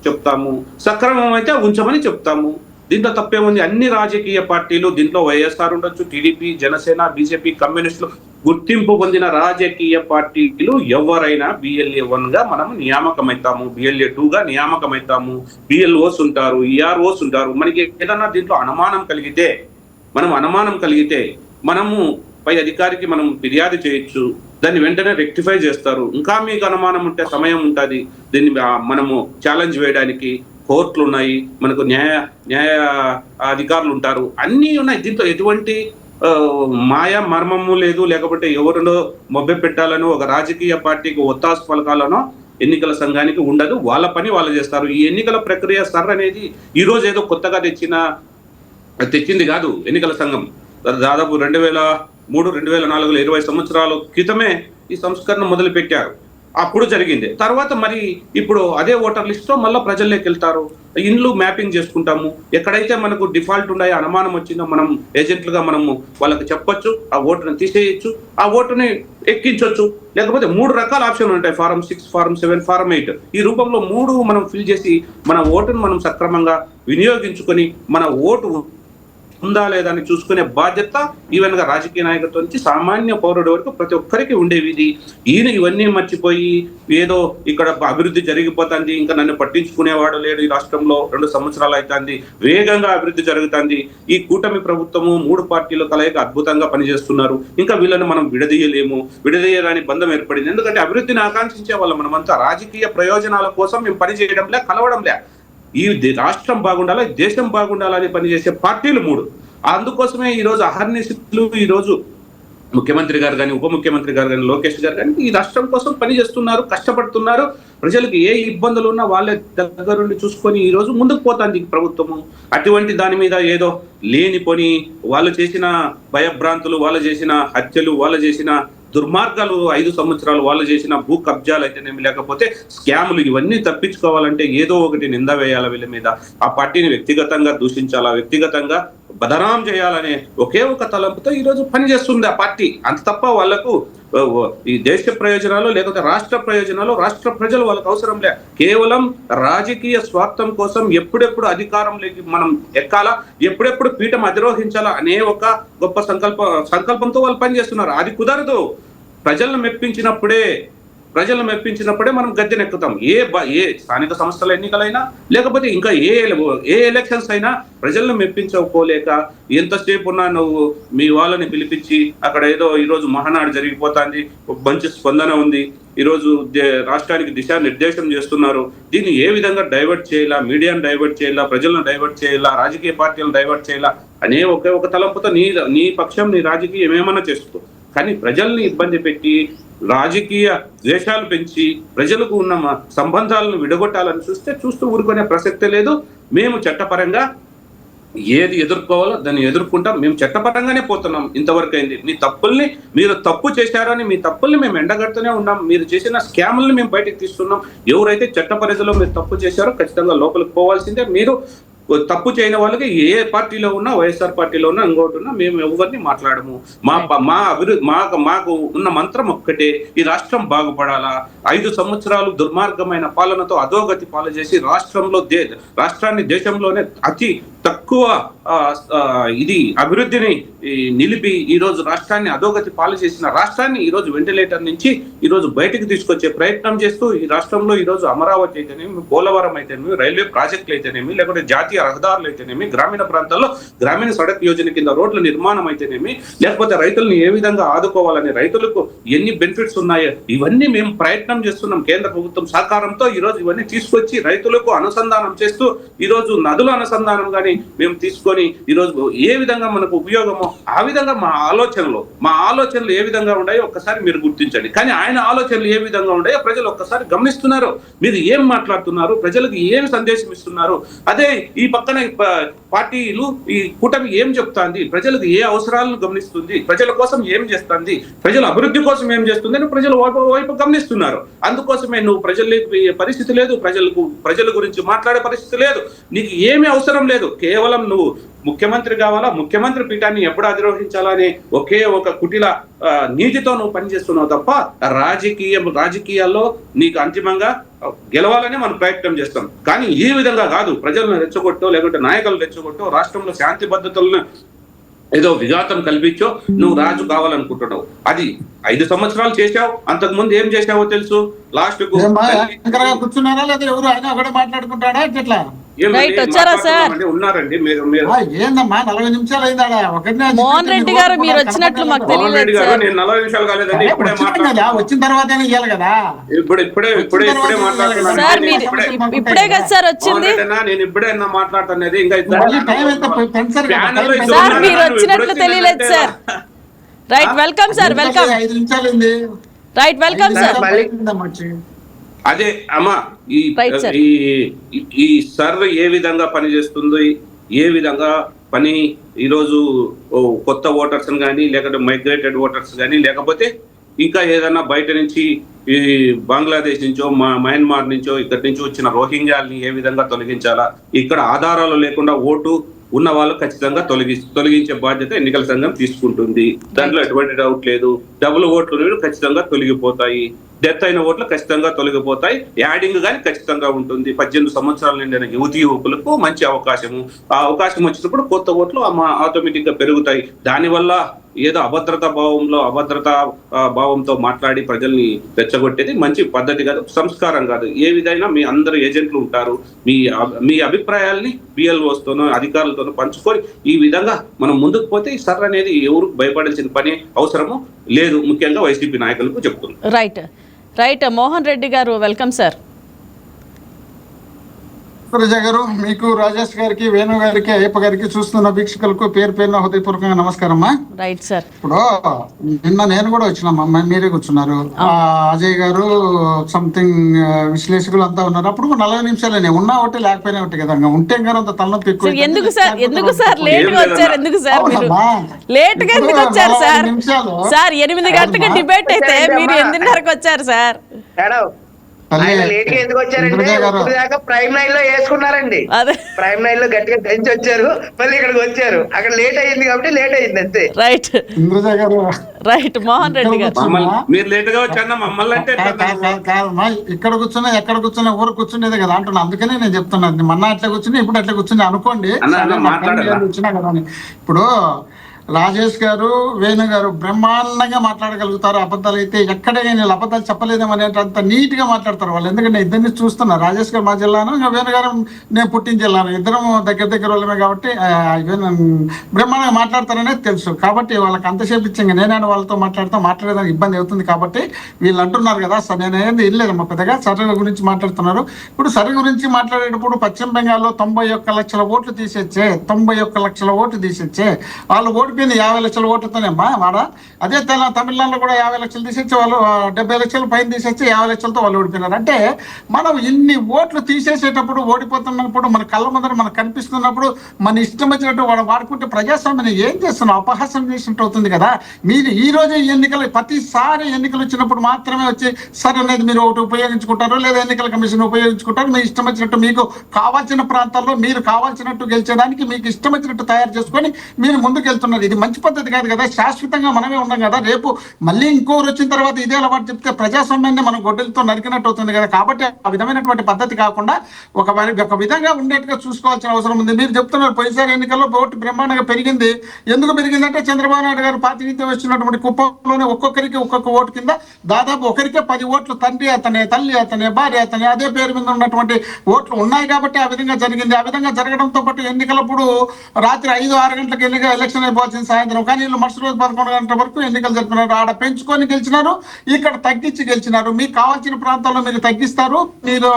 చెప్తాము, సక్రమం అయితే ఉంచమని చెప్తాము. దీంట్లో తప్పేముంది? అన్ని రాజకీయ పార్టీలు, దీంట్లో వైఎస్ఆర్ ఉండొచ్చు, టీడీపీ, జనసేన, బీజేపీ, కమ్యూనిస్టులు, గుర్తింపు పొందిన రాజకీయ పార్టీలు ఎవరైనా BLA 1 గా మనం నియామకమవుతాము, BLA 2 గా నియామకమవుతాము, BLOs ఉంటారు, EROs ఉంటారు. మనకి ఏదన్నా దీంట్లో అనుమానం కలిగితే మనము పై అధికారికి మనం ఫిర్యాదు చేయొచ్చు, దాన్ని వెంటనే రెక్టిఫై చేస్తారు. ఇంకా మీకు అనుమానం ఉంటే సమయం ఉంటుంది దీన్ని మనము ఛాలెంజ్ వేయడానికి. కోర్టులు ఉన్నాయి, మనకు న్యాయ అధికారులు ఉంటారు, అన్నీ ఉన్నాయి. దీంతో ఎటువంటి మాయా మర్మము లేదు, లేకపోతే ఎవరినో మొబ్బె పెట్టాలనో ఒక రాజకీయ పార్టీకి ఒత్తాసు పలకాలనో ఎన్నికల సంఘానికి ఉండదు. వాళ్ళ పని వాళ్ళు చేస్తారు. ఈ ఎన్నికల ప్రక్రియ అనేది ఈ రోజు ఏదో కొత్తగా తెచ్చింది కాదు. ఎన్నికల సంఘం దాదాపు 2003, 2004 20 సంవత్సరాల క్రితమే ఈ సంస్కరణ మొదలు పెట్టారు. అప్పుడు జరిగింది. తర్వాత మరి ఇప్పుడు అదే ఓటర్ లిస్ట్ లో మళ్ళీ ప్రజల్లోకి వెళ్తారు, ఇండ్లు మ్యాపింగ్ చేసుకుంటాము. ఎక్కడైతే మనకు డిఫాల్ట్ ఉన్నాయో, అనుమానం వచ్చిందో మనం ఏజెంట్లుగా మనము వాళ్ళకి చెప్పొచ్చు, ఆ ఓటుని తీసేయచ్చు, ఆ ఓటుని ఎక్కించవచ్చు. లేకపోతే 3 రకాల ఆప్షన్లు ఉంటాయి, ఫారం 6, ఫారం 7, ఫారం 8. ఈ రూపంలో 3 మనం ఫిల్ చేసి మన ఓటును మనం సక్రమంగా వినియోగించుకొని మన ఓటు ఉందా లేదా అని చూసుకునే బాధ్యత ఈవెన్ గా రాజకీయ నాయకత్వం నుంచి సామాన్య పౌరుడు వరకు ప్రతి ఒక్కరికి ఉండేవి. ఈయన ఇవన్నీ మర్చిపోయి ఏదో ఇక్కడ అభివృద్ధి జరిగిపోతుంది, ఇంకా నన్ను పట్టించుకునేవాడు లేడు, ఈ రాష్ట్రంలో 2 సంవత్సరాలు అవుతుంది, వేగంగా అభివృద్ధి జరుగుతుంది, ఈ కూటమి ప్రభుత్వము 3 పార్టీల కలయిక అద్భుతంగా పనిచేస్తున్నారు, ఇంకా వీళ్ళని మనం విడదీయరాని బంధం ఏర్పడింది. ఎందుకంటే అభివృద్ధిని ఆకాంక్షించే వాళ్ళం మనమంతా. రాజకీయ ప్రయోజనాల కోసం మేము పనిచేయడంలే, కలవడంలే. ఈ రాష్ట్రం బాగుండాలా, దేశం బాగుండాలని పనిచేసే పార్టీలు 3. అందుకోసమే ఈరోజు అహర్నిశలు ఈరోజు ముఖ్యమంత్రి గారు కానీ, ఉప ముఖ్యమంత్రి గారు కానీ, లోకేష్ గారు కానీ ఈ రాష్ట్రం కోసం పనిచేస్తున్నారు, కష్టపడుతున్నారు. ప్రజలకు ఏ ఇబ్బందులు ఉన్నా వాళ్ళే దగ్గరుండి చూసుకొని ఈ రోజు ముందుకు పోతుంది ప్రభుత్వము. అటువంటి దాని మీద ఏదో లేనిపోని వాళ్ళు చేసిన భయభ్రాంతులు, వాళ్ళు చేసిన హత్యలు, వాళ్ళు చేసిన దుర్మార్గాలు, 5 సంవత్సరాలు వాళ్ళు చేసిన భూ కబ్జాలు అయితేనేమి, లేకపోతే స్కాములు, ఇవన్నీ తప్పించుకోవాలంటే ఏదో ఒకటి నింద వేయాలి వీళ్ళ మీద, ఆ పార్టీని వ్యక్తిగతంగా దూషించాలా, వ్యక్తిగతంగా బదనాం చేయాలనే ఒకే ఒక తలంపుతో ఈరోజు పనిచేస్తుంది ఆ పార్టీ. అంత తప్ప వాళ్లకు ఈ దేశ ప్రయోజనాలు లేకపోతే రాష్ట్ర ప్రయోజనాలు, రాష్ట్ర ప్రజలు వాళ్ళకు అవసరం లే. కేవలం రాజకీయ స్వార్థం కోసం ఎప్పుడెప్పుడు అధికారంలోకి మనం ఎక్కాలా, ఎప్పుడెప్పుడు పీఠం అధిరోహించాలా అనే ఒక గొప్ప సంకల్పంతో వాళ్ళు పనిచేస్తున్నారు. అది కుదరదు. ప్రజలను మెప్పించినప్పుడే మనం గద్దెనెక్కుతాం. ఏ స్థానిక సంస్థల ఎన్నికలైనా, లేకపోతే ఇంకా ఏ ఎలక్షన్స్ అయినా ప్రజలను మెప్పించకపోలేక ఎంతసేపు ఉన్నా నువ్వు మీ వాళ్ళని పిలిపించి అక్కడ ఏదో ఈరోజు మహానాడు జరిగిపోతుంది, మంచి స్పందన ఉంది, ఈరోజు రాష్ట్రానికి దిశానిర్దేశం చేస్తున్నారు. దీన్ని ఏ విధంగా డైవర్ట్ చేయాలా, మీడియాను డైవర్ట్ చేయాలా, ప్రజలను డైవర్ట్ చేయాలా, రాజకీయ పార్టీలను డైవర్ట్ చేయాలా అనే ఒక తలంపుతో నీ పక్షం, నీ రాజకీయం ఏమన్నా చేస్తూ, కానీ ప్రజల్ని ఇబ్బంది పెట్టి రాజకీయ ద్వేషాలు పెంచి ప్రజలకు ఉన్న సంబంధాలను విడగొట్టాలని చూస్తూ ఊరుకునే ప్రసక్తే లేదు. మేము చట్టపరంగా ఏది ఎదుర్కోవాలో దాన్ని ఎదుర్కొంటాం. మేము చట్టపరంగానే పోతున్నాం. ఇంతవరకు అయింది. మీరు తప్పు చేశారని మీ తప్పుల్ని మేము ఎండగడుతూనే ఉన్నాం. మీరు చేసిన స్కాముల్ని మేము బయటకు తీస్తున్నాం. ఎవరైతే చట్ట పరిధిలో మీరు తప్పు చేశారో ఖచ్చితంగా లోపలికి పోవాల్సిందే. మీరు తప్పు చేయని వాళ్ళకి ఏ పార్టీలో ఉన్నా, వైఎస్ఆర్ పార్టీలో ఉన్నా, ఇంకోటి ఉన్నా, మేము ఎవరిని మాట్లాడము. మా అభివృద్ధి మాకు ఉన్న మంత్రం ఒక్కటే, ఈ రాష్ట్రం బాగుపడాలా. 5 సంవత్సరాలు దుర్మార్గమైన పాలనతో అధోగతి పాలు చేసి రాష్ట్రాన్ని దేశంలోనే అతి తక్కువ అభివృద్ధిని నిలిపి ఈ రోజు రాష్ట్రాన్ని అధోగతి పాలు చేసిన రాష్ట్రాన్ని ఈ రోజు వెంటిలేటర్ నుంచి ఈ రోజు బయటకు తీసుకొచ్చే ప్రయత్నం చేస్తూ ఈ రాష్ట్రంలో ఈ రోజు అమరావతి అయితేనేమి, పోలవరం అయితేనేమి, రైల్వే ప్రాజెక్టులు అయితేనేమి, లేకపోతే జాతీయ రహదారులు అయితేనేమి, గ్రామీణ ప్రాంతాల్లో గ్రామీణ సడక్ యోజన కింద రోడ్ల నిర్మాణం అయితేనేమి, లేకపోతే రైతులను ఏ విధంగా ఆదుకోవాలని, రైతులకు ఎన్ని బెనిఫిట్స్ ఉన్నాయో ఇవన్నీ మేము ప్రయత్నం చేస్తున్నాం. కేంద్ర ప్రభుత్వం సహకారంతో ఈ రోజు ఇవన్నీ తీసుకొచ్చి రైతులకు అనుసంధానం చేస్తూ ఈ రోజు నదుల అనుసంధానం కానీ మేము తీసుకొని ఈ రోజు ఏ విధంగా మనకు ఉపయోగమో ఆ విధంగా మా ఆలోచనలు ఏ విధంగా ఉన్నాయో ఒక్కసారి మీరు గుర్తించండి. కానీ ఆయన ఆలోచనలు ఏ విధంగా ఉన్నాయో ప్రజలు ఒక్కసారి గమనిస్తున్నారు. మీరు ఏం మాట్లాడుతున్నారు, ప్రజలకు ఏమి సందేశం ఇస్తున్నారు. అదే ఈ ఈ పక్కన పార్టీలు ఈ కూటమి ఏం చెప్తాంది, ప్రజలకు ఏ అవసరాలను గమనిస్తుంది, ప్రజల కోసం ఏం చేస్తుంది, ప్రజల అభివృద్ధి కోసం ఏం చేస్తుంది అని ప్రజల వైపు గమనిస్తున్నారు. అందుకోసమే నువ్వు ప్రజలకు పరిస్థితి లేదు, ప్రజల గురించి మాట్లాడే పరిస్థితి లేదు, నీకు ఏమీ అవసరం లేదు. కేవలం నువ్వు ముఖ్యమంత్రి కావాలా, ముఖ్యమంత్రి పీఠాన్ని ఎప్పుడు అధిరోహించాలని ఒకే ఒక కుటిల నీతితో నువ్వు పనిచేస్తున్నావు తప్ప రాజకీయాల్లో నీకు అంతిమంగా గెలవాలని మనం ప్రయత్నం చేస్తాం. కానీ ఈ విధంగా కాదు, ప్రజలను రెచ్చగొట్టో లేకుంటే నాయకులు రెచ్చగొట్టో రాష్ట్రంలో శాంతి భద్రతలను ఏదో విఘాతం కల్పించో నువ్వు రాజు కావాలనుకుంటున్నావు. అది 5 సంవత్సరాలు చేశావు, అంతకు ముందు ఏం చేశావో తెలుసు. లాస్ట్ కూర్చున్నారా లేదా ఎవరు ఆయన ఒకటే మాట్లాడుకుంటాడా ఇట్లా ఉన్నారండి ఏందమ్మా 40 నిమిషాలు అయిందా? మోహన్ రెడ్డి గారు మీరు వచ్చినట్లు మాకు తెలియలేదు. నేను 40 నిమిషాలు కాలేదండి, వచ్చిన తర్వాత ఇవ్వాలి కదా. ఇప్పుడే మాట్లాడుతున్నాను. ఇప్పుడే కదా సార్ వచ్చింది. నేను ఇప్పుడే మాట్లాడుతున్నది. ఇంకా సార్ మీరు వచ్చినట్లు తెలియలేదు sir. Right, welcome sir, welcome. 5 నిమిషాలు అయింది. Right, welcome sir. అదే అమ్మా, ఈ సర్వే ఏ విధంగా పనిచేస్తుందో, ఏ విధంగా పని ఈరోజు కొత్త ఓటర్స్ కానీ లేకపోతే మైగ్రేటెడ్ ఓటర్స్ కానీ లేకపోతే ఇంకా ఏదైనా బయట నుంచి ఈ బంగ్లాదేశ్ నుంచో మయన్మార్ నుంచో ఇక్కడి నుంచి వచ్చిన రోహింగ్యాల్ని ఏ విధంగా తొలగించాలా, ఇక్కడ ఆధారాలు లేకుండా ఓటు ఉన్న వాళ్ళు ఖచ్చితంగా తొలగించే బాధ్యత ఎన్నికల సంఘం తీసుకుంటుంది. దాంట్లో ఎటువంటి డౌట్ లేదు. డబుల్ ఓట్లు ఖచ్చితంగా తొలగిపోతాయి, డెత్ అయిన ఓట్లు ఖచ్చితంగా తొలగిపోతాయి, యాడింగ్ కానీ ఖచ్చితంగా ఉంటుంది. 18 సంవత్సరాల నిండిన యువకులకు మంచి అవకాశము. ఆ అవకాశం వచ్చినప్పుడు కొత్త ఓట్లు ఆటోమేటిక్ గా పెరుగుతాయి. దానివల్ల ఏదో అభద్రతా భావంతో మాట్లాడి ప్రజల్ని రెచ్చగొట్టేది మంచి పద్ధతి కాదు, సంస్కారం కాదు. ఏ విధంగా మీ అందరు ఏజెంట్లు ఉంటారు, మీ అభిప్రాయాల్ని బిఎల్ఓస్తోనో అధికారులతోనో పంచుకొని ఈ విధంగా మనం ముందుకు పోతే ఈ సర్ అనేది ఎవరు భయపడాల్సిన పని అవసరము లేదు, ముఖ్యంగా వైసీపీ నాయకులకు చెప్తున్నారు. రైట్ రైట్ మోహన్ రెడ్డి గారు, వెల్కమ్ సార్. ప్రజా గారు, మీకు రాజేష్ గారికి, వేణు గారికి, అయ్యప్ప గారికి, చూస్తున్న వీక్షకులకు పేరున హృదయపూర్వకంగా నమస్కారం. Right sir. ఇప్పుడు నిన్న నేను కూడా వచ్చినామా, మీరే కూర్చున్నారు, అజయ్ గారు సంథింగ్ విశ్లేషకులు అంతా ఉన్నారు. అప్పుడు 40 నిమిషాలే ఉన్నా ఒకటి లేకపోయినా ఒకటి కదా, ఉంటే గారు అంత తలనొప్పి ఎక్కువ. ఎందుకు సార్ లేట్ గా వచ్చారు? ఎందుకు సార్ మీరు లేట్ గా ఎందుకు వచ్చారు సార్? సార్ 8 గంటలకు డిబేట్ అయితే మీరు 8:30కి వచ్చారు సార్. ఎందుకు వచ్చారంటే దాకా ప్రైమ్ లైన్ లో వేసుకున్నారండి, ప్రైమ్ లైన్ లో గట్టిగా దంచి వచ్చారు, మళ్ళీ ఇక్కడికి వచ్చారు. అక్కడ లేట్ అయింది కాబట్టి లేట్ అయింది అంతే. రైట్ రైట్ మోహన్ రెడ్డి గారు, మీరు లేట్ గా వచ్చారు మమ్మల్ని అంటే కాదమ్మా, ఇక్కడ కూర్చున్నా ఎక్కడ కూర్చున్నా ఊరు కూర్చునేది కదా అంటున్నా. అందుకనే నేను చెప్తున్నాను, మొన్న అట్లా కూర్చుని ఇప్పుడు అట్లా కూర్చుని అనుకోండి. వచ్చినా కదా అని. ఇప్పుడు రాజేష్ గారు, వేణు గారు బ్రహ్మాండంగా మాట్లాడగలుగుతారు. అబద్ధాలు అయితే ఎక్కడైనా అబద్ధాలు చెప్పలేదేమని అంత నీట్ గా మాట్లాడతారు వాళ్ళు. ఎందుకంటే ఇద్దరిని చూస్తున్నారు. రాజేష్ గారు మా జిల్లాను, వేణు గారు నేను పుట్టిన జిల్లాను, ఇద్దరం దగ్గర వాళ్ళమే కాబట్టి బ్రహ్మాండంగా మాట్లాడతారనేది తెలుసు. కాబట్టి వాళ్ళకి అంతసేపు ఇచ్చింది నేనే వాళ్ళతో మాట్లాడేదానికి ఇబ్బంది అవుతుంది. కాబట్టి వీళ్ళు అంటున్నారు కదా సార్, నేనేది వెళ్ళలేదమ్మా పెద్దగా సర్వే గురించి మాట్లాడుతున్నారు. ఇప్పుడు సర్వే గురించి మాట్లాడేటప్పుడు పశ్చిమ బెంగాల్లో 91 లక్షల ఓట్లు తీసేచ్చే, 91 లక్షల ఓట్లు తీసేచ్చే, వాళ్ళు ఓటు 50 లక్షల ఓట్లతోనేమ్మా వాడ. అదే తమిళనాడులో కూడా 50 లక్షలు తీసేసి వాళ్ళు 70 లక్షలు పైన తీసేసి 50 లక్షలతో వాళ్ళు ఓడిపోయినారు. అంటే మనం ఇన్ని ఓట్లు తీసేసేటప్పుడు, ఓడిపోతున్నప్పుడు, మన కళ్ళ ముందర మనకు కనిపిస్తున్నప్పుడు మన ఇష్టం వచ్చినట్టు వాడు వాడుకుంటే ప్రజాస్వామ్యం ఏం చేస్తున్నాం? అపహాసం చేసినట్టు అవుతుంది కదా. మీరు ఈ రోజే ఎన్నికలు, ప్రతిసారి ఎన్నికలు వచ్చినప్పుడు మాత్రమే వచ్చి సర్ అనేది మీరు ఒకటి ఉపయోగించుకుంటారు, లేదా ఎన్నికల కమిషన్ ఉపయోగించుకుంటారు. మీ ఇష్టం వచ్చినట్టు మీకు కావాల్సిన ప్రాంతాల్లో మీరు కావాల్సినట్టు గెలిచేదానికి మీకు ఇష్టం వచ్చినట్టు తయారు చేసుకొని మీరు ముందుకు వెళ్తున్నారు. ఇది మంచి పద్ధతి కాదు కదా. శాశ్వతంగా మనమే ఉన్నాం కదా. రేపు మళ్ళీ ఇంకోరు వచ్చిన తర్వాత ఇదే అలవాటు చెప్తే ప్రజాస్వామ్యాన్ని మనం గొడ్డలతో నరికినట్టు అవుతుంది కదా. కాబట్టి ఆ విధమైనటువంటి పద్ధతి కాకుండా ఒక విధంగా ఉండేట్టుగా చూసుకోవాల్సిన అవసరం ఉంది. మీరు చెప్తున్నారు పోయినసారి ఎన్నికల్లో ఓటు బ్రహ్మాండంగా పెరిగింది. ఎందుకు పెరిగిందంటే చంద్రబాబు నాయుడు గారు ప్రాతినిధ్యం వచ్చినటువంటి కుప్పంలోనే ఒక్కొక్కరికి ఒక్కొక్క ఓటు కింద దాదాపు ఒకరికే 10 ఓట్లు, తండ్రి అతనే, తల్లి అతనే, భార్య అతనే, అదే పేరు మీద ఉన్నటువంటి ఓట్లు ఉన్నాయి కాబట్టి ఆ విధంగా జరిగింది. ఆ విధంగా జరగడంతో పాటు ఎన్నికలప్పుడు రాత్రి 5-6 గంటలకు ఎలక్షన్ అయిపోవచ్చు. కావాల్సిన సాయంత్రం, కానీ వీళ్ళు మరుసటి రోజు 11 గంటల వరకు ఎన్నికలు జరిపినారు. ఆడ పెంచుకొని గెలిచినారు, ఇక్కడ తగ్గించి గెలిచినారు. మీకు కావాల్సిన ప్రాంతాల్లో మీరు తగ్గిస్తారు, మీరు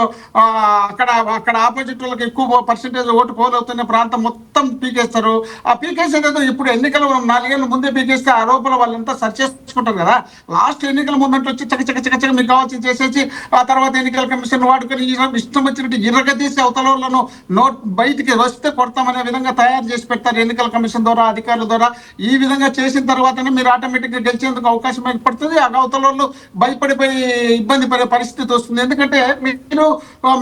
అక్కడ ఆపోజిట్ వాళ్ళకి ఎక్కువ పర్సెంటేజ్ ఓటు పోలవుతున్న ప్రాంతం మొత్తం పీకేస్తారు. ఆ పీకేసేదో ఇప్పుడు ఎన్నికలు 4 ఏళ్ళ ముందే పీకేస్తే ఆ లోపల వాళ్ళంతా సర్చ్ చేసుకుంటారు కదా. లాస్ట్ ఎన్నికల ముందంటే వచ్చి చక్క మీకు కావాల్సింది చేసేసి ఆ తర్వాత ఎన్నికల కమిషన్ వాడుకొని ఇష్టం వచ్చినట్టు ఇరగదీసి అవతల వాళ్ళను బయటికి వస్తే కొడతామనే విధంగా తయారు చేసి పెడతారు ఎన్నికల కమిషన్ ద్వారా, అధికారుల ద్వారా. ఈ విధంగా చేసిన తర్వాతనే మీరు ఆటోమేటిక్ గా గెలిచేందుకు అవకాశం ఏర్పడుతుంది. ఆ అవతల వాళ్ళు భయపడిపోయి ఇబ్బంది పడే పరిస్థితి వస్తుంది. ఎందుకంటే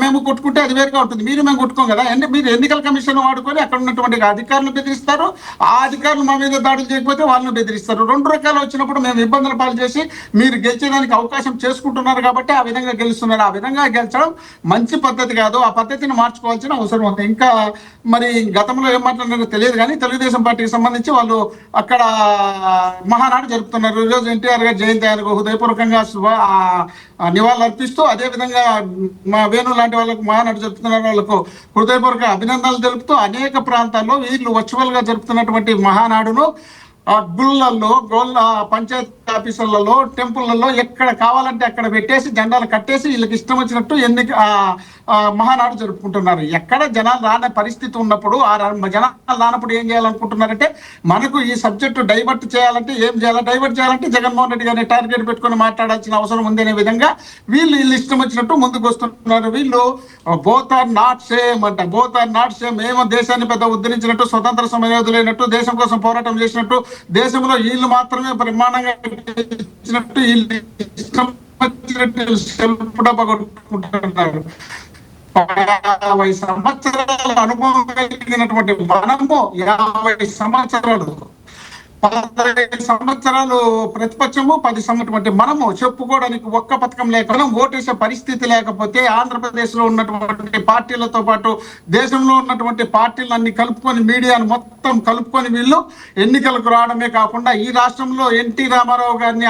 మేము కొట్టుకుంటే అది వేరుగా ఉంటుంది, మేము కొట్టుకోం కదా. మీరు ఎన్నికల కమిషన్ వాడుకొని అక్కడ ఉన్నటువంటి అధికారులు బెదిరిస్తారు, ఆ అధికారులు మా మీద దాడులు చేయకపోతే వాళ్ళని బెదిరిస్తారు. 2 రకాలు వచ్చినప్పుడు మేము ఇబ్బందుల పాలు చేసి మీరు గెలిచేదానికి అవకాశం చేసుకుంటున్నారు కాబట్టి ఆ విధంగా గెలుస్తున్నారు. ఆ విధంగా గెలిచడం మంచి పద్ధతి కాదు, ఆ పద్ధతిని మార్చుకోవాల్సిన అవసరం ఉంది. ఇంకా మరి గతంలో ఏం మాట్లాడినారో తెలియదు కానీ తెలుగుదేశం పార్టీకి సంబంధించి వాళ్ళు అక్కడ మహానాడు జరుపుతున్నారు. ఈరోజు ఎన్టీఆర్ గారి జయంతి ఆయనకు హృదయపూర్వకంగా నివాళులు అర్పిస్తూ, అదేవిధంగా మా వేణు లాంటి వాళ్ళకు మహానాడు జరుపుతున్నారు, వాళ్ళకు హృదయపూర్వక అభినందనలు తెలుపుతూ అనేక ప్రాంతాల్లో వీళ్ళు వర్చువల్ గా జరుపుతున్నటువంటి మహానాడును గుళ్ళల్లో, పంచాయతీ ఆఫీసులలో, టెంపుల్లలో ఎక్కడ కావాలంటే అక్కడ పెట్టేసి జెండాలు కట్టేసి వీళ్ళకి ఇష్టం వచ్చినట్టు మహానాడు జరుపుకుంటున్నారు. ఎక్కడ జనాలు రాని పరిస్థితి ఉన్నప్పుడు, ఆ జనాలు రానప్పుడు ఏం చేయాలనుకుంటున్నారంటే, మనకు ఈ సబ్జెక్టు డైవర్ట్ చేయాలంటే ఏం చేయాలి, డైవర్ట్ చేయాలంటే జగన్మోహన్ రెడ్డి గారిని టార్గెట్ పెట్టుకుని మాట్లాడాల్సిన అవసరం ఉంది అనే విధంగా వీళ్ళు ఇష్టం వచ్చినట్టు ముందుకు వస్తున్నారు. వీళ్ళు బోత్ ఆర్ నాట్ సేమ్ అంట, బోత్ ఆర్ నాట్ సేమ్. ఏమో దేశాన్ని పెద్ద ఉద్ధరించినట్టు, స్వతంత్ర సమరయోధులైనట్టు, దేశం కోసం పోరాటం చేసినట్టు, దేశంలో వీళ్ళు మాత్రమే బ్రహ్మాండంగా ఇచ్చినట్టు వీళ్ళు ఇష్టం వచ్చినట్టు 50 సంవత్సరాల అనుభవం కలిగినటువంటి మనము 50 సంవత్సరాలు 15 సంవత్సరాలు ప్రతిపక్షము, 10 సంవత్సరం మనము చెప్పుకోవడానికి ఒక్క పథకం లేకుండా ఓటేసే పరిస్థితి లేకపోతే, ఆంధ్రప్రదేశ్ లో ఉన్నటువంటి పార్టీలతో పాటు దేశంలో ఉన్నటువంటి పార్టీలన్నీ కలుపుకొని, మీడియాను మొత్తం కలుపుకొని వీళ్ళు ఎన్నికలకు రావడమే కాకుండా, ఈ రాష్ట్రంలో ఎన్టీ రామారావు గారిని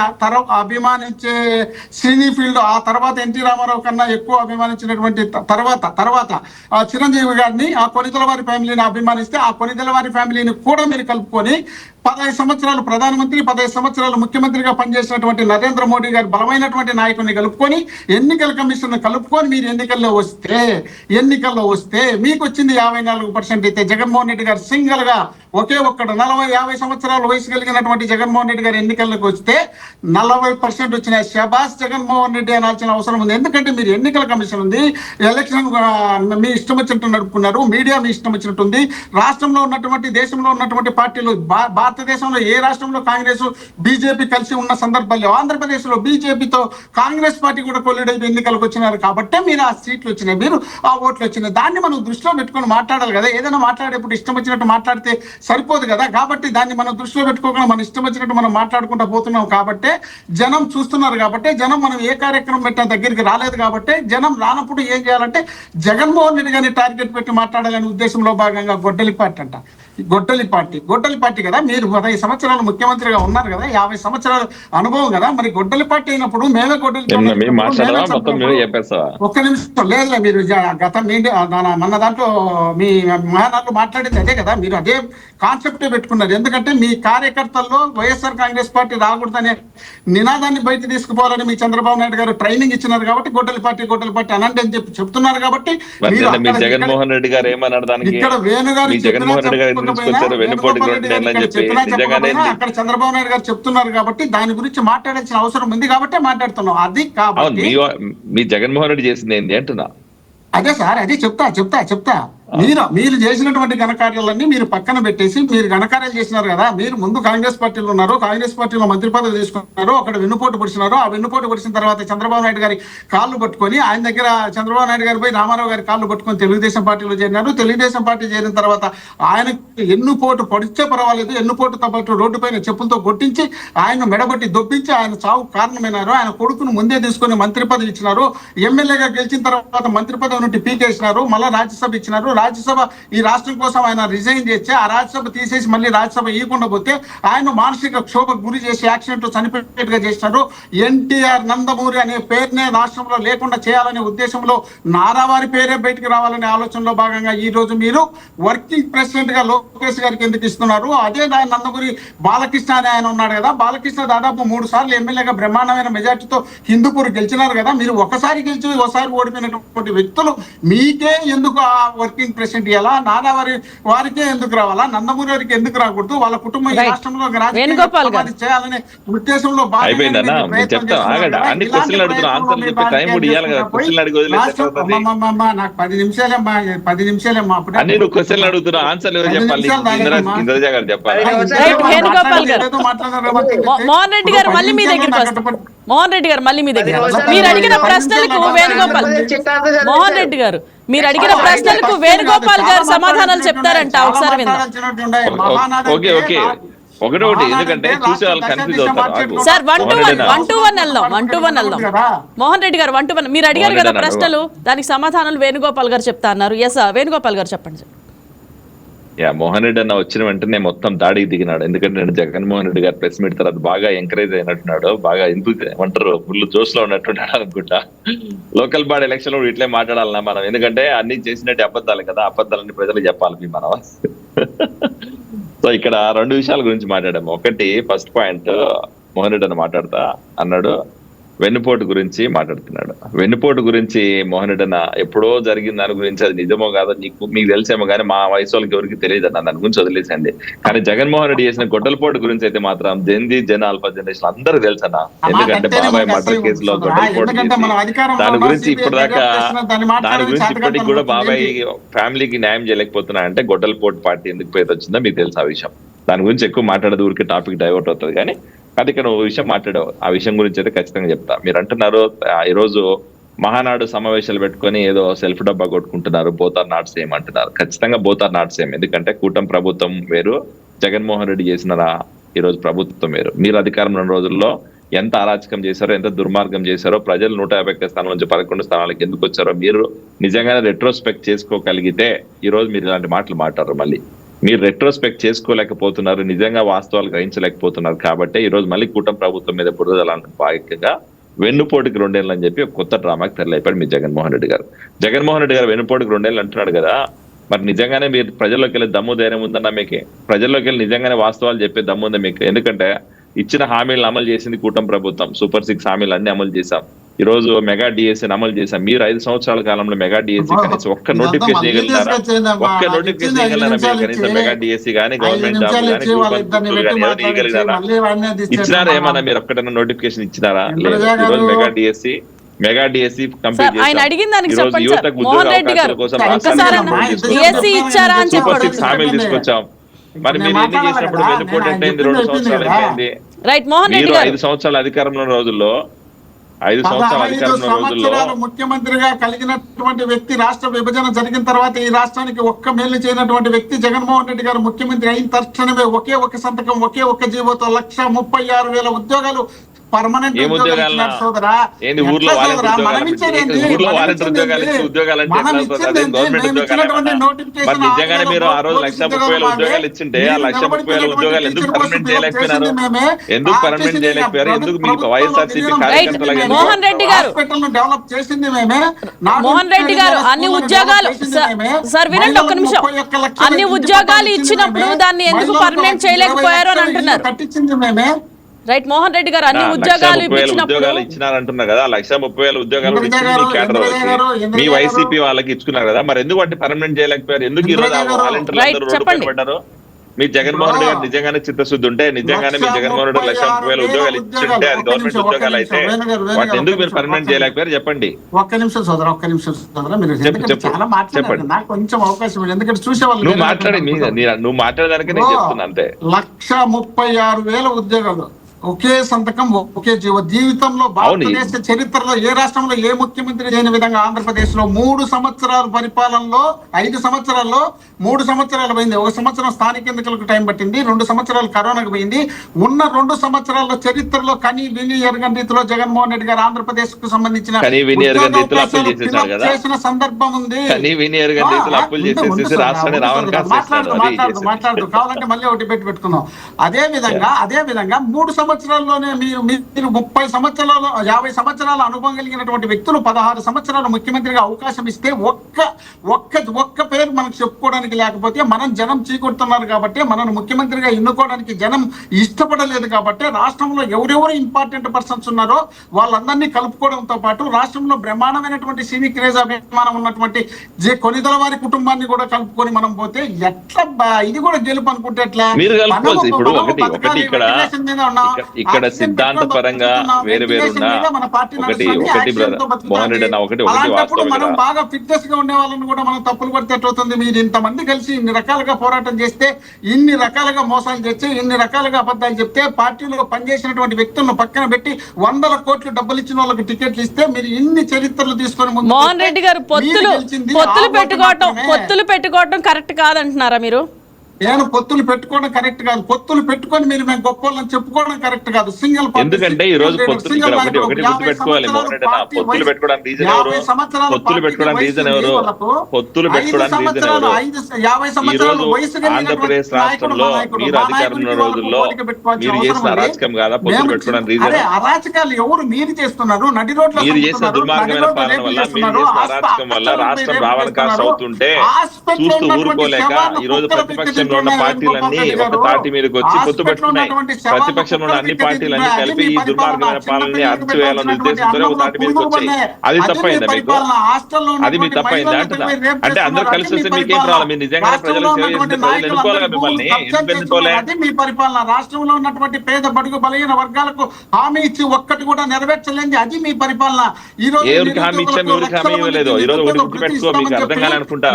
అభిమానించే సినీ ఫీల్డ్, ఆ తర్వాత ఎన్టీ రామారావు కన్నా ఎక్కువ అభిమానించినటువంటి తర్వాత చిరంజీవి గారిని, ఆ కొనిదెల వారి ఫ్యామిలీని అభిమానిస్తే, ఆ కొనిదెల వారి ఫ్యామిలీని కూడా మీరు కలుపుకొని 15 సంవత్సరాలు ప్రధానమంత్రి, 15 సంవత్సరాలు ముఖ్యమంత్రిగా పనిచేసినటువంటి నరేంద్ర మోడీ గారు బలమైనటువంటి నాయకుడిని కలుపుకొని, ఎన్నికల కమిషన్ కలుపుకొని మీరు ఎన్నికల్లో వస్తే మీకు వచ్చింది 54% అయితే, జగన్మోహన్ రెడ్డి గారు సింగిల్ గా ఒకే ఒక్కడు 40-50 సంవత్సరాల వయసు కలిగినటువంటి జగన్మోహన్ రెడ్డి గారు ఎన్నికలకు వస్తే 40% వచ్చినాయి. శబాస్ జగన్మోహన్ రెడ్డి అనాల్సిన అవసరం ఉంది. ఎందుకంటే మీరు ఎన్నికల కమిషన్ ఉంది, ఎలక్షన్ మీ ఇష్టం వచ్చినట్టు నడుపుకున్నారు, మీడియా మీ ఇష్టం వచ్చినట్టుంది. రాష్ట్రంలో ఉన్నటువంటి, దేశంలో ఉన్నటువంటి పార్టీలు, భారతదేశంలో ఏ రాష్ట్రంలో కాంగ్రెస్ బీజేపీ కలిసి ఉన్న సందర్భాల్లో ఆంధ్రప్రదేశ్ లో బీజేపీతో కాంగ్రెస్ పార్టీ కూడా కొల్లిడైపు ఎన్నికలకు వచ్చినారు కాబట్టి మీరు ఆ సీట్లు వచ్చినాయి, మీరు ఆ ఓట్లు వచ్చినాయి. దాన్ని మనం దృష్టిలో పెట్టుకొని మాట్లాడాలి కదా. ఏదైనా మాట్లాడేప్పుడు ఇష్టం వచ్చినట్టు మాట్లాడితే సరిపోదు కదా. కాబట్టి దాన్ని మనం దృష్టిలో పెట్టుకోకుండా మన ఇష్టం వచ్చినట్టు మనం మాట్లాడుకుంటూ పోతున్నాం కాబట్టి, జనం చూస్తున్నారు కాబట్టి, జనం మనం ఏ కార్యక్రమం పెట్టినా దగ్గరికి రాలేదు కాబట్టి, జనం రానప్పుడు ఏం చేయాలంటే జగన్మోహన్ రెడ్డి గారిని టార్గెట్ పెట్టి మాట్లాడాలనే ఉద్దేశంలో భాగంగా గొడ్డలి పార్టీ కదా. మీరు 15 సంవత్సరాలు ముఖ్యమంత్రిగా ఉన్నారు కదా, 50 సంవత్సరాల అనుభవం కదా. మరి గొడ్డలి పార్టీ అయినప్పుడు మేమే ఒక్క నిమిషం లేదు, మీరు గత మన దాంట్లో మీ మహానాడు మాట్లాడింది అదే కదా. మీరు అదే కాన్సెప్ట్ పెట్టుకున్నారు. ఎందుకంటే మీ కార్యకర్తల్లో వైఎస్ఆర్ కాంగ్రెస్ పార్టీ రాకూడదనే నినాదాన్ని బయట తీసుకుపోవాలని మీ చంద్రబాబు నాయుడు గారు ట్రైనింగ్ ఇచ్చినారు కాబట్టి, గొడ్డలి పార్టీ అనండి అని చెప్తున్నారు కాబట్టి, జగన్మోహన్ రెడ్డి గారు ఏమన్నారు దానికి? ఇక్కడ వేణుగారు అక్కడ చంద్రబాబు నాయుడు గారు చెప్తున్నారు కాబట్టి దాని గురించి మాట్లాడాల్సిన అవసరం ఉంది కాబట్టి మాట్లాడుతున్నాం. అది కాబట్టి మీ జగన్మోహన్ రెడ్డి చేసింది ఏంటి అంటున్నా? అదే సార్, అదే చెప్తా. మీరు చేసినటువంటి ఘనకార్యాలన్నీ మీరు పక్కన పెట్టేసి, మీరు ఘనకార్యాలు చేసినారు కదా. మీరు ముందు కాంగ్రెస్ పార్టీలో ఉన్నారు, కాంగ్రెస్ పార్టీలో మంత్రి పదవి తీసుకున్నారు, అక్కడ వెన్నుపోటు పొడిచినారు. ఆ వెన్నుపోటు పొడిచిన తర్వాత చంద్రబాబు నాయుడు గారి కాళ్ళు పట్టుకొని, ఆయన దగ్గర చంద్రబాబు నాయుడు గారు పోయి రామారావు గారి కాళ్ళు పట్టుకొని తెలుగుదేశం పార్టీలో చేరినారు. తెలుగుదేశం పార్టీ చేరిన తర్వాత ఆయనకు ఎన్నుపోటు పొడిచే పర్వాలేదు, ఎన్నుపోటుతో పాటు రోడ్డు పైన చెప్పులతో కొట్టించి ఆయన మెడబట్టి దొప్పించి ఆయన చావు కారణమైనారు. ఆయన కొడుకును ముందే తీసుకొని మంత్రి పదవి ఇచ్చినారు. ఎమ్మెల్యేగా గెలిచిన తర్వాత మంత్రి పదవి నుండి పీకేసినారు. మళ్ళా రాజ్యసభ ఇచ్చినారు. రాజ్యసభ ఈ రాష్ట్రం కోసం ఆయన రిజైన్ చేసి ఆ రాజ్యసభ తీసేసి మళ్ళీ రాజ్యసభ ఇవ్వకుండా పోతే ఆయన మానసిక క్షోభకు గురి చేసి యాక్సిడెంట్ చనిపోయేట్టుగా చేసినారు. ఎన్టీఆర్ నందమూరి అనే పేరునే రాష్ట్రంలో లేకుండా చేయాలనే ఉద్దేశంలో నారావారి పేరే బయటికి రావాలనే ఆలోచనలో భాగంగా ఈ రోజు మీరు వర్కింగ్ ప్రెసిడెంట్ గా లోకేష్ గారికి ఎందుకు ఇస్తున్నారు? అదే నందమూరి బాలకృష్ణ అని ఆయన ఉన్నాడు కదా, బాలకృష్ణ దాదాపు 3 సార్లు ఎమ్మెల్యేగా బ్రహ్మాండమైన మెజార్టీతో హిందూపూర్ గెలిచినారు కదా. మీరు ఒకసారి గెలిచి ఒకసారి ఓడిపోయినటువంటి వ్యక్తులు మీకే ఎందుకు ఆ వర్కింగ్ ప్రెసిడెంట్ ఎలా? వారికే ఎందుకు రావాలా? నందమూరి వారికి ఎందుకు రాకూడదు? వాళ్ళ కుటుంబం ఈ రాష్ట్రంలో చేయాలనే ఉద్దేశంలో నాకు 10 నిమిషాలేమ్మా 10 నిమిషాలేమ్మా మోహన్ రెడ్డి గారు మళ్ళీ మీ దగ్గర మోహన్ రెడ్డి గారు మళ్ళీ మీ దగ్గర మీరు అడిగిన ప్రశ్నలకు వేణుగోపాల్ మోహన్ రెడ్డి గారు మీరు అడిగిన ప్రశ్నలకు వేణుగోపాల్ గారు సమాధానాలు చెప్తారంట. ఒకసారి విందాం. ఒకటి ఎందుకంటే చూసే వాళ్ళు కన్ఫ్యూజ్ అవుతారు. సార్ 1-to-1 వెళ్దాం. మోహన్ రెడ్డి గారు 1-to-1 మీరు అడిగారు కదా ప్రశ్నలు, దానికి సమాధానాలు వేణుగోపాల్ గారు చెప్తా అన్నారు. ఎస్ వేణుగోపాల్ గారు చెప్పండి. మోహన్ రెడ్డి అన్న వచ్చిన వెంటనే మొత్తం దాడికి దిగినాడు. ఎందుకంటే నేను జగన్మోహన్ రెడ్డి గారు ప్రెస్ మీట్ తర్వాత బాగా ఎంకరేజ్ అయినట్టున్నాడు, బాగా ఏమంటారు ఫుల్ జోష్ లో ఉన్నట్టున్నాడు అనుకుంటా. లోకల్ బాడీ ఎలక్షన్ లో ఇట్లే మాట్లాడాలన్నా మనం, ఎందుకంటే అన్ని చేసినట్టు అబద్ధాలు కదా, అబద్ధాలని ప్రజలకు చెప్పాలి మనం. సో ఇక్కడ 2 విషయాల గురించి మాట్లాడాము. ఒకటి ఫస్ట్ పాయింట్, మోహన్ రెడ్డి అన్న మాట్లాడతా అన్నాడు వెన్నుపోటు గురించి మాట్లాడుతున్నాడు. వెన్నుపోటు గురించి మోహన్ రెడ్డి అన్న ఎప్పుడో జరిగిన దాని గురించి అది నిజమో కాదో మీకు తెలిసేమో కానీ మా వయసు వాళ్ళకి ఎవరికి తెలియదు అన్న, దాని గురించి వదిలేసండి. కానీ జగన్మోహన్ రెడ్డి చేసిన గొడ్డలపోటు గురించి అయితే మాత్రం జన ఆల్ఫా జనరేషన్ అందరూ తెలుసు అన్న. ఎందుకంటే బాబాయ్ మర్డర్ కేసులో గొడ్డలపోటు దాని గురించి ఇప్పటికి కూడా బాబాయ్ ఫ్యామిలీకి న్యాయం చేయలేకపోతున్నా అంటే గొడ్డలపోటు పార్టీ ఎందుకు పేరు వచ్చిందో మీకు తెలుసు. ఆ విషయం దాని గురించి ఎక్కువ మాట్లాడదు, ఊరికి టాపిక్ డైవర్ట్ అవుతుంది. కానీ అది ఇక్కడ ఓ విషయం మాట్లాడావు, ఆ విషయం గురించి అయితే ఖచ్చితంగా చెప్తా. మీరు అంటున్నారు ఈరోజు మహానాడు సమావేశాలు పెట్టుకొని ఏదో సెల్ఫ్ డబ్బా కొట్టుకుంటున్నారు, బోత్ ఆర్ నాట్ సేమ్ అంటున్నారు. ఖచ్చితంగా బోత్ ఆర్ నాట్ సేమ్. ఎందుకంటే కూటమి ప్రభుత్వం వేరు, జగన్మోహన్ రెడ్డి చేసిన ఈరోజు ప్రభుత్వం వేరు. మీరు అధికారంలో ఉన్న రోజుల్లో ఎంత అరాచకం చేశారో, ఎంత దుర్మార్గం చేశారో, ప్రజలు 151 స్థానాల నుంచి 11 స్థానాలకు ఎందుకు వచ్చారో మీరు నిజంగానే రెట్రోస్పెక్ట్ చేసుకోగలిగితే ఈ రోజు మీరు ఇలాంటి మాటలు మాట్లాడరు. మళ్ళీ మీరు రెట్రోస్పెక్ట్ చేసుకోలేకపోతున్నారు, నిజంగా వాస్తవాలు గ్రహించలేకపోతున్నారు. కాబట్టి ఈ రోజు మళ్ళీ కూటమి ప్రభుత్వం మీద బురదలాంటి భాగంగా వెన్నుపోటుకి 2 ఏళ్ళు అని చెప్పి ఒక కొత్త డ్రామాకి తెరలేపాడు మీ జగన్మోహన్ రెడ్డి గారు. జగన్మోహన్ రెడ్డి గారు వెన్నుపోటుకి 2 ఏళ్ళు అంటున్నాడు కదా, మరి నిజంగానే మీరు ప్రజల్లోకి వెళ్ళే దమ్ము ధైర్యం ఉందన్నా మీకు? ప్రజల్లోకి వెళ్ళి నిజంగానే వాస్తవాలు చెప్పే దమ్ము ఉందా మీకు? ఎందుకంటే ఇచ్చిన హామీలను అమలు చేసింది కూటమి ప్రభుత్వం. సూపర్ 6 హామీలు అన్ని అమలు చేశాం. ఈ రోజు మెగా డిఎస్సీ అమలు చేశాం. మీరు 5 సంవత్సరాల కాలంలో మెగా డిఎస్సీ కనీసం ఒక్క నోటిఫికేషన్ ఇవ్వగలుగుతారా? ఒక్క నోటిఫికేషన్ ఇవ్వగలరా మీరు? కనీసం మెగా డిఎస్సీ కానీ గవర్నమెంట్ జాబ్ కానీ ఇవ్వగలిగారా? ఇచ్చినారా ఏమన్నా? మీరు ఒక్కటన్నా నోటిఫికేషన్ ఇచ్చినారా? లేదు. ఈ రోజు మెగా డిఎస్సీ కంప్లీట్ చేశాం. యువతకు ఉద్యోగ అవకాశాల కోసం సూపర్ 6 హామీలు తీసుకొచ్చాం. మరి మీరు ఎన్ని చేసినప్పుడు వెన్నుపోటు అంటే 2 సంవత్సరాలు అయిపోయింది. మీరు 5 సంవత్సరాల అధికారంలో రోజుల్లో 5 సంవత్సరాల అధికారంలో రోజుల్లో ముఖ్యమంత్రిగా కలిగినటువంటి వ్యక్తి, రాష్ట్ర విభజన జరిగిన తర్వాత ఈ రాష్ట్రానికి ఒక్క మేలు చేయనటువంటి వ్యక్తి జగన్మోహన్ రెడ్డి గారు ముఖ్యమంత్రి అయిన తక్షణమే ఒకే ఒక సంతకం, ఒకే ఒక జీవోతో 1,36,000 ఉద్యోగాలు పర్మనెంట్ నిజంగానే మీరు ఆ రోజు 1,30,000 ఉద్యోగాలు ఇచ్చింటే ఆ 1,30,000 ఉద్యోగాలు ఎందుకు పర్మనెంట్ చేయలేకపోయినారు? ఎందుకు పర్మనెంట్ చేయలేకపోయారు? ఎందుకు మీకు వైఎస్ఆర్సీపీ కార్యకర్తలుగా మోహన్ రెడ్డి గారు డెవలప్ చేసింది మేమే. మోహన్ రెడ్డి గారు అన్ని ఉద్యోగాలు సార్ వినండి ఒక్క నిమిషం, అన్ని ఉద్యోగాలు ఇచ్చినప్పుడు దాన్ని ఎందుకు పర్మనెంట్ చేయలేకపోయారు అని అంటున్నారు. కట్టించింది మేమే. రైట్ మోహన్ రెడ్డి గారు అన్ని ఉద్యోగాలు ఇచ్చినారంటున్నారు కదా, 1,30,000 ఉద్యోగాలు మీ వైసీపీ వాళ్ళకి ఇచ్చుకున్నారు కదా, మరి ఎందుకు వాటిని పర్మనెంట్ చేయలేకపోయారు? ఎందుకు ఈ రోజు వాలంటీర్లు పడ్డారు? మీ జగన్మోహన్ రెడ్డి గారు నిజంగానే చిత్తశుద్ధి ఉంటే, నిజంగానే మీ జగన్మోహన్ రెడ్డి 1,30,000 ఉద్యోగాలు ఇచ్చింటే అది గవర్నమెంట్ ఉద్యోగాలు అయితే వాటిని ఎందుకు మీరు పర్మనెంట్ చేయలేకపోయారు? చెప్పండి. ఒక్క నిమిషం సోదరా, ఒక్క నిమిషం సోదరా, మీరు చాలా మాట్లాడండి, నాకు కొంచెం అవకాశం. ఎందుకంటే చూసేవాళ్ళు నువ్వు మాట్లాడేదానికి నేను చెప్తున్నా అంతే. 1,36,000 ఉద్యోగాలు ఒకే సంతకం ఒకే జీవితంలో భారతదేశ చరిత్రలో ఏ రాష్ట్రంలో ఏ ముఖ్యమంత్రి చేయని విధంగా ఆంధ్రప్రదేశ్ లో 3 సంవత్సరాల పరిపాలనలో 5 సంవత్సరాల్లో 3 సంవత్సరాలు పోయింది. 1 సంవత్సరం స్థానిక ఎన్నికలకు టైం పట్టింది, 2 సంవత్సరాలు కరోనాకు పోయింది. ఉన్న 2 సంవత్సరాల చరిత్రలో కని విని ఎరగని రీతిలో జగన్మోహన్ రెడ్డి గారు ఆంధ్రప్రదేశ్ కు సంబంధించిన చేసిన సందర్భం ఉంది. మాట్లాడుతూ కావాలంటే మళ్ళీ ఒకటి పెట్టుకుందాం. అదే విధంగా 3 సంవత్సరాల్లోనే మీరు 30 సంవత్సరాలు 50 సంవత్సరాల అనుభవం కలిగినటువంటి వ్యక్తులు 16 సంవత్సరాలు ముఖ్యమంత్రిగా అవకాశం ఇస్తే ఒక్క పేరు మనకు చెప్పుకోవడానికి లేకపోతే మనం జనం చీకొడుతున్నారు కాబట్టి మనం ముఖ్యమంత్రిగా ఎన్నుకోవడానికి జనం ఇష్టపడలేదు కాబట్టి రాష్ట్రంలో ఎవరెవరు ఇంపార్టెంట్ పర్సన్స్ ఉన్నారో వాళ్ళందరినీ కలుపుకోవడంతో పాటు రాష్ట్రంలో బ్రహ్మాండమైనటువంటి సినీ క్రేజ్ అభిమానం ఉన్నటువంటి కొనిదల వారి కుటుంబాన్ని కూడా కలుపుకొని మనం పోతే ఎట్లా ఇది కూడా గెలుపు అనుకుంటే ఎట్లా? ఇక్కడ సిద్ధాంత పరంగా వేరు మనం బాగా ఫిట్నెస్ గా ఉండే వాళ్ళని కూడా మనం తప్పులు పడితే ఎట్లవుతుంది? మీరు ఇంతమంది కలిసి ఇన్ని రకాలుగా పోరాటం చేస్తే, ఇన్ని రకాలుగా మోసాలు చేస్తే, ఇన్ని రకాలుగా అబద్ధాలు చెప్తే, పార్టీలో పనిచేసినటువంటి వ్యక్తులను పక్కన పెట్టి 100 కోట్లు డబ్బులు ఇచ్చిన వాళ్ళకి టికెట్లు ఇస్తే మీరు ఇన్ని చరిత్రలు తీసుకొని మోహన్ రెడ్డి గారు పొత్తులు పెట్టుకోవటం కరెక్ట్ కాదంటున్నారా మీరు? నేను పొత్తులు పెట్టుకోవడం కరెక్ట్ కాదు. పొత్తులు పెట్టుకొని మీరు మేము గొప్ప వాళ్ళని చెప్పుకోవడం కరెక్ట్ కాదు. సింగిల్ ఎందుకంటే ఈ రోజు పొత్తులు పెట్టుకోవడానికి రీజన్ ఎవరు? పొత్తులు పెట్టుకోవడానికి ఆంధ్రప్రదేశ్ రాష్ట్రంలో మీరు అధికారం ఉన్న రోజుల్లో మీరు చేసిన అరాచకం కాదా? పొత్తులు పెట్టుకోవడానికి రీజన్ అరాచకాలు ఎవరు? మీరు చేస్తున్నారు. నడి రోడ్లు మీరు చేసిన దుర్మార్గమైన పాలన వల్ల, మీరు చేసిన అరాచకం వల్ల రాష్ట్రం రావణ కాస్ట్ అవుతుంటే చూస్తూ ఊరుకోలేక ఈ రోజు ప్రతిపక్షం ఉన్న పార్టీలన్నీ ఒక తాటి మీదకి వచ్చి పొత్తు పెట్టుకున్నాయి. ప్రతిపక్షంలో ఉన్న అన్ని పార్టీలన్నీ కలిపి ఈ దుర్మార్గమైన పాలనని అణచివేయాలనే ఉద్దేశంతో ఒక తాటి మీదకి వచ్చాయి. అది తప్పైందా మీకు? అది మీ తప్పైందా అంటున్నా? అంటే అందరూ కలిసి వస్తే మీకేం రావాలి? మీరు నిజంగా ప్రజలకు సేవ చేస్తే ప్రజలు ఎన్నుకోవాలిగా మిమ్మల్ని. ఎందుకు ఎన్నుకోలే? మీ పరిపాలన రాష్ట్రంలో ఉన్నటువంటి పేద బడుగు బలహీన వర్గాలకు హామీ ఇచ్చి ఒక్కటి కూడా నెరవేర్చలేండి. అది మీ పరిపాలన. ఈ రోజు ఎవరికి హామీ ఇచ్చాం, ఎవరికి హామీ ఇవ్వలేదు. ఈ రోజు ఒకటి గుర్తుపెట్టుకో, మీకు అర్థం కాలనుకుంటా.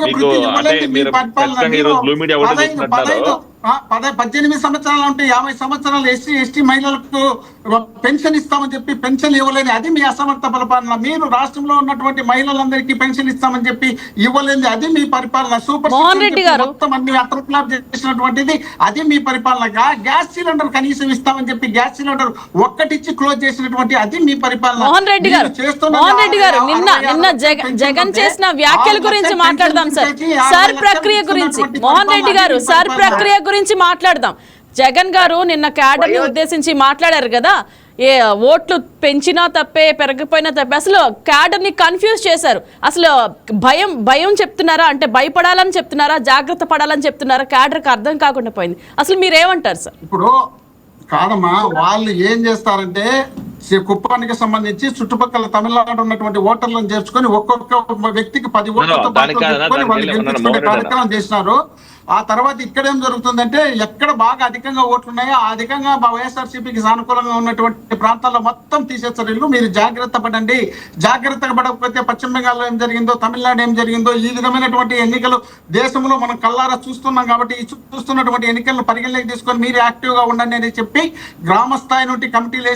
మీకు అంటే మీరు ఖచ్చితంగా ఈ రోజు బ్లూ మీడియా 18 సంవత్సరాలు ఉంటే 50 సంవత్సరాలు ఎస్టీ మహిళలకు పెన్షన్ ఇస్తామని చెప్పి పెన్షన్ ఇవ్వలేదు. అది మీ అసమర్థ పరిపాలన. మీరు రాష్ట్రంలో ఉన్నటువంటి మహిళలందరికీ పెన్షన్ ఇస్తామని చెప్పి ఇవ్వలేదు. అది మీ పరిపాలన. సూపర్ మొత్తం అన్ని అత్రప్లాప్ చేసినటువంటిది అది మీ పరిపాలన. గ్యాస్ సిలిండర్ కనీసం ఇస్తామని చెప్పి గ్యాస్ సిలిండర్ ఒక్కటిచ్చి క్లోజ్ చేసినటువంటి అది మీ పరిపాలన. మోహన్ రెడ్డి గారు నిన్న జగన్ చేసిన వ్యాఖ్యల గురించి మాట్లాడదాం సార్ ప్రక్రియ గురించి. మోహన్ రెడ్డి గారు ప్రక్రియ గురించి మాట్లాడదాం. జగన్ గారు నిన్న క్యాడర్ ని ఉద్దేశించి మాట్లాడారు కదా, ఏ ఓట్లు పెంచినా తప్పే పెరగపోయినా తప్పే. అసలు క్యాడర్ ని కన్ఫ్యూజ్ చేశారు. అసలు భయం చెప్తున్నారా, అంటే భయపడాలని చెప్తున్నారా, జాగ్రత్త పడాలని చెప్తున్నారా? క్యాడర్కి అర్థం కాకుండా పోయింది. అసలు మీరేమంటారు సార్? ఇప్పుడు కాదమ్మా, వాళ్ళు ఏం చేస్తారంటే కుప్పానికి సంబంధించి చుట్టుపక్కల తమిళనాడు ఉన్నటువంటి ఓటర్లను చేర్చుకొని ఒక్కొక్క వ్యక్తికి 10 ఓట్లతో కార్యక్రమం చేసినారు. ఆ తర్వాత ఇక్కడ ఏం జరుగుతుందంటే ఎక్కడ బాగా అధికంగా ఓట్లు ఉన్నాయో అధికంగా వైఎస్ఆర్సీపీకి సానుకూలంగా ఉన్నటువంటి ప్రాంతాల్లో మొత్తం తీసేస్తారు. ఇల్లు మీరు జాగ్రత్త పడండి. జాగ్రత్తగా పడకపోతే పశ్చిమ బెంగాల్లో ఏం జరిగిందో, తమిళనాడు ఏం జరిగిందో, ఈ విధమైనటువంటి ఎన్నికలు దేశంలో మనం కల్లారా చూస్తున్నాం కాబట్టి ఈ చూస్తున్నటువంటి ఎన్నికలను పరిగణలోకి తీసుకొని మీరు యాక్టివ్ గా ఉండండి అని చెప్పి గ్రామ స్థాయి నుండి కమిటీలు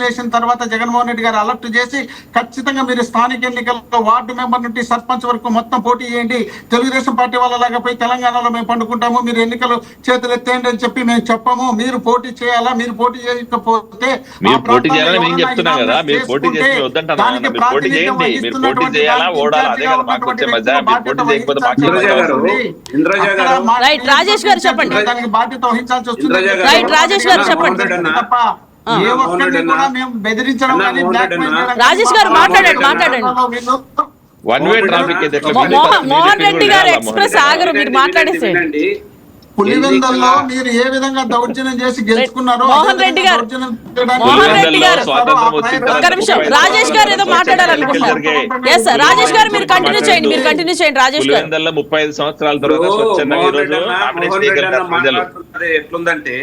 వేసిన తర్వాత జగన్మోహన్ రెడ్డి గారు అలర్ట్ చేసి ఖచ్చితంగా మీరు స్థానిక ఎన్నికల్లో వార్డు మెంబర్ నుండి సర్పంచ్ వరకు మొత్తం పోటీ చేయండి. తెలుగుదేశం పార్టీ వాళ్ళలాగా పోయి తెలంగాణలో మేము పండుకుంటాము, మీరు ఎన్నికలు చేతులు ఎత్తేయండి అని చెప్పి మేము చెప్పము. మీరు పోటీ చేయాలా, మీరు పోటీ చేయకపోతే రాజేష్ గారు చెప్పండి. దానికి బాధ్యత వహించాల్సి వస్తుంది. రాజేష్ గారు చెప్పండి. ఏ ఒక్కరిని కూడా మేము బెదిరించడం కానీ రాజేష్ గారు మాట్లాడండి. మోహన్ రెడ్డి గారు ఎక్స్ప్రెస్ ఆగరు, మీరు మాట్లాడేసేయండి. పులివెందల్లో మీరు ఏ విధంగా దౌర్జన్యం చేసి గెలుచుకున్నారో మోహన్ రెడ్డి గారు ఒక్క నిమిషం. రాజేష్ గారు ఏదో మాట్లాడాలనుకుంటున్నారు. రాజేష్ గారు మీరు కంటిన్యూ చేయండి. రాజేష్ గారు 35 సంవత్సరాల తర్వాత ఎట్లుందంటే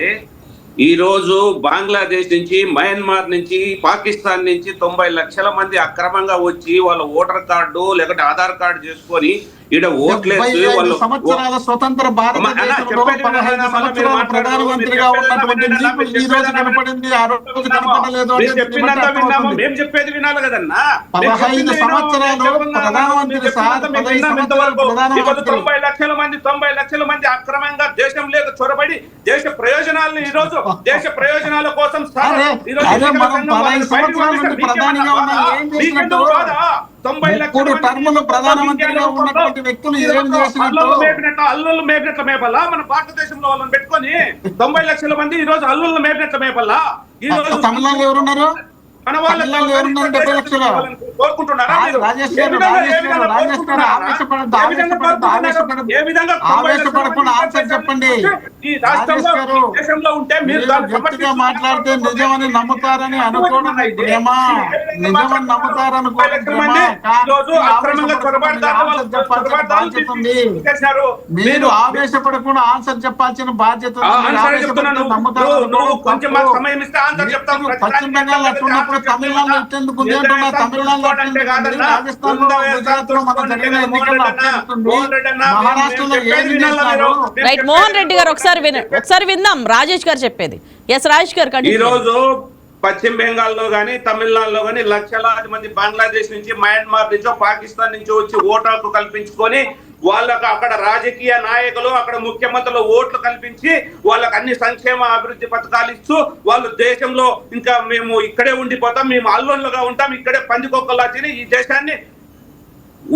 ఈ రోజు బంగ్లాదేశ్ నుంచి, మయన్మార్ నుంచి, పాకిస్తాన్ నుంచి 90 లక్షల మంది అక్రమంగా వచ్చి వాళ్ళ ఓటర్ కార్డు లేకపోతే ఆధార్ కార్డు చేసుకొని ఈడ ఓట్లేదు 75 వాళ్ళు సంవత్సరాల స్వతంత్ర భారతదేశంలో 15 సంవత్సరాల ప్రధానమంత్రిగా ఉన్నటువంటి మీకు ఈ రోజు కనపడింది, ఆ రోజు కనపడలేదు మీరు చెప్పిందంతా విన్నాము, మేము చెప్పేది వినాలి కదన్నా. 15 సంవత్సరాలు ప్రధానమంత్రి సార్, 15 సంవత్సరాలు ప్రధానమంత్రి. 90 లక్షల మంది అక్రమంగా దేశం లేక చొరబడి దేశ ప్రయోజనాలను ఈ రోజు దేశ ప్రయోజనాల కోసం అదే మనం 15 సంవత్సరాల నుండి ప్రధానిగా ఉన్నా ఏం చేసినట్టు? 90 లక్షల టర్ములు ప్రధానమంత్రిగా ఉన్నటువంటి వ్యక్తులు ఏం చేసినట్టు? అల్లుళ్ళు మేపినట్ల మేపల్లా మన భారతదేశంలో వాళ్ళని పెట్టుకొని 90 లక్షల మంది ఈ రోజు అల్లుళ్ళు మేపినట్ల మేపల్లా. ఈ రోజు తమిళనాడులో ఎవరున్నారు? మన వాళ్ళు 70 లక్షలు కోరుకుంటున్నారా? రాజేష్ గారు ఆవేశపడకుండా ఆన్సర్ చెప్పండి. రాజేష్ గారు గట్టిగా మాట్లాడితే నిజమని నమ్ముతారని అనుకోవడం భ్రమా, నిజమని నమ్ముతారనుకోవడం భ్రమా. బాధ్యత ఉంది. మీరు ఆవేశపడకుండా ఆన్సర్ చెప్పాల్సిన బాధ్యత పశ్చిమ బెంగాల్ అట్టున్నప్పుడు తమిళనాడులో ఇట్టేందుకు అంటున్నా? తమిళనాడులో రాజస్థాన్ లో గుజరాత్ లో మన జరిగిన ఎన్నికల్లో మహారాష్ట్రలో ఏం చేశారు? రైట్, మోహన్ రెడ్డి గారు ఒకసారి విందాం రాజేష్ గారు చెప్పేది. ఎస్ రాజేష్ గారు. ఈ రోజు పశ్చిమ బెంగాల్లో గానీ తమిళనాడులో గానీ లక్షలాది మంది బంగ్లాదేశ్ నుంచి, మయన్మార్ నుంచో, పాకిస్తాన్ నుంచో వచ్చి ఓటు హక్కు కల్పించుకొని వాళ్ళకు అక్కడ రాజకీయ నాయకులు, అక్కడ ముఖ్యమంత్రులు ఓట్లు కల్పించి వాళ్ళకి అన్ని సంక్షేమ అభివృద్ధి పథకాలు ఇస్తూ వాళ్ళు దేశంలో ఇంకా మేము ఇక్కడే ఉండిపోతాం, మేము అల్లుళ్ళుగా ఉంటాం, ఇక్కడే పందికొక్కలా తిని ఈ దేశాన్ని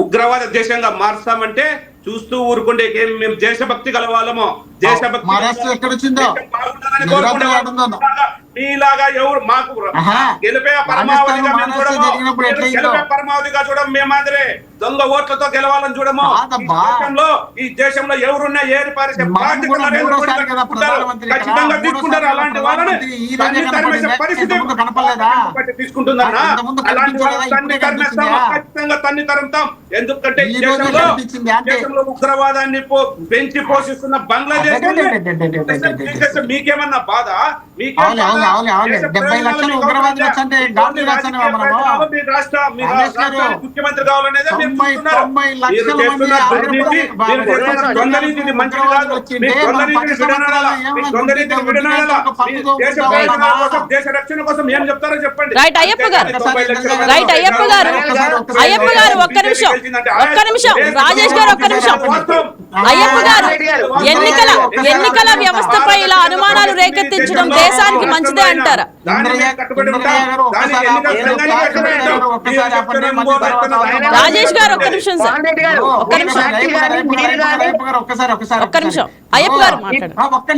ఉగ్రవాద దేశంగా మార్చామంటే చూస్తూ ఊరుకుంటే మేము దేశభక్తి గల వాళ్ళము. దేశభక్తి మీలాగా ఎవరు మాకు గెలిపే పరమావధిగా చూడం, మేమాదిరే దొంగ ఓట్లతో గెలవాలని చూడము. ఈ దేశంలో ఎవరున్నా ఏరి పారేసే ఖచ్చితంగా తీసుకుంటారు. అలాంటి వాళ్ళని పరిస్థితి తీసుకుంటుందన్నా, అలాంటి వాళ్ళని ఖచ్చితంగా తన్ని తరుముతాం. ఎందుకంటే ఈ దేశంలో ఉగ్రవాదాన్ని పెంచి పోషిస్తున్న బంగ్లాదేశ్ మీకేమన్నా బాధ? 70 లక్షలు ఉగ్రవాదులు వచ్చంటే ముఖ్యమంత్రి కావాలనేది 90 లక్షల దేశ రక్షణ కోసం ఏం చెప్తారో చెప్పండి. రైట్ అయ్యప్ప గారు ఒక్క నిమిషం రాజేష్ గారు ఒక్క నిమిషం. అయ్యప్ప గారు, ఎన్నికల వ్యవస్థపై ఇలా అనుమానాలు రేకెత్తించడం దేశానికి మంచిదే అంటారా? రాజేష్ గారు ఒక్క నిమిషం సార్, ఒక్క నిమిషం అయ్యప్ప గారు మాట్లాడారు. ఒకే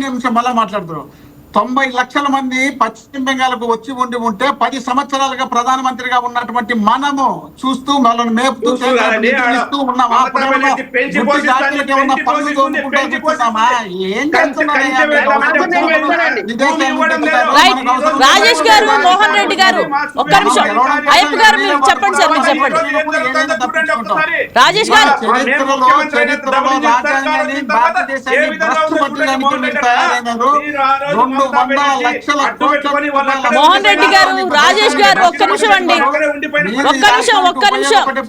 నిమిషం మళ్ళా మాట్లాడుతున్నారు. 90 లక్షల మంది పశ్చిమ బెంగాల్కు వచ్చి ఉంటే 10 సంవత్సరాలుగా ప్రధానమంత్రిగా ఉన్నటువంటి మనము చూస్తూ వాళ్ళని మేపుతూ ఉన్నామా? ఏం రాజేష్ గారు, మోహన్ రెడ్డి గారు ఒక్క నిమిషం. అయ్యప్ప గారు మీరు చెప్పండి సార్, మీరు చెప్పండి. రాజేష్ గారు, చరిత్రలో రాజ్యాంగాన్ని భారతదేశాన్ని భ్రష్టు పట్టడానికి మీరు తయారైనారు. 200 లక్షల మోహన్ రెడ్డి గారు, రాజేష్ గారు ఒక్క నిమిషం అండి, ఒక్క నిమిషం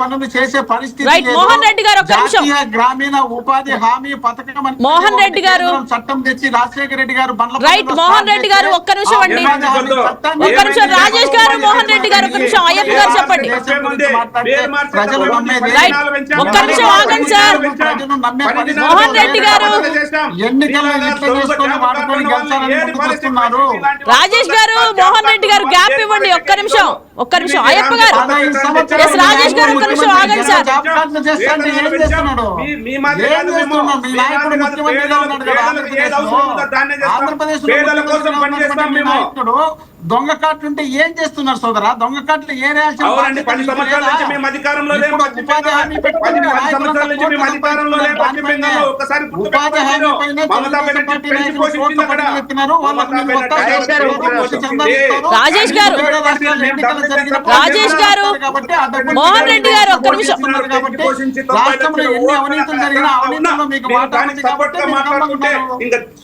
పనులు చేసే పరిస్థితి. రైట్, మోహన్ రెడ్డి గారు ఒక్క నిమిషం. గ్రామీణ ఉపాధి హామీ పథకం మోహన్ రెడ్డి గారు చట్టం తెచ్చి రాజశేఖర రెడ్డి గారు రైట్, మోహన్ రెడ్డి గారు ఒక్క నిమిషం అండి, ఒక్క నిమిషం. రాజేష్ గారు, మోహన్ రెడ్డి గారు ఒక్క నిమిషం. అయ్యప్ప గారు చెప్పండి. రైట్, ఒక్క నిమిషం ఆగండి సార్. మోహన్ రెడ్డి గారు, రాజేష్ గారు, మోహన్ రెడ్డి గారు గ్యాప్ ఇవ్వండి ఒక్క నిమిషం. అయ్యప్ప గారు, ఎస్ రాజేష్ గారు ఒక్క నిమిషం ఆగండి సార్. దొంగ కార్డులు ఉంటే ఏం చేస్తున్నారు సోదరా? దొంగ కార్డులు ఏ ఉపాధి హామీ రాజేష్ గారు, ఎన్నికలు జరిగినప్పుడు రాజేష్ గారు, కాబట్టి ఆ డబ్బులు మోహన్ రెడ్డి గారు ఒక్క నిమిషం. కాబట్టి రాష్ట్రంలో ఎన్ని అవినీతులు జరిగినా అవినీతిలో మీకు వాటా ఉంది కాబట్టి మీరు గమనించారు.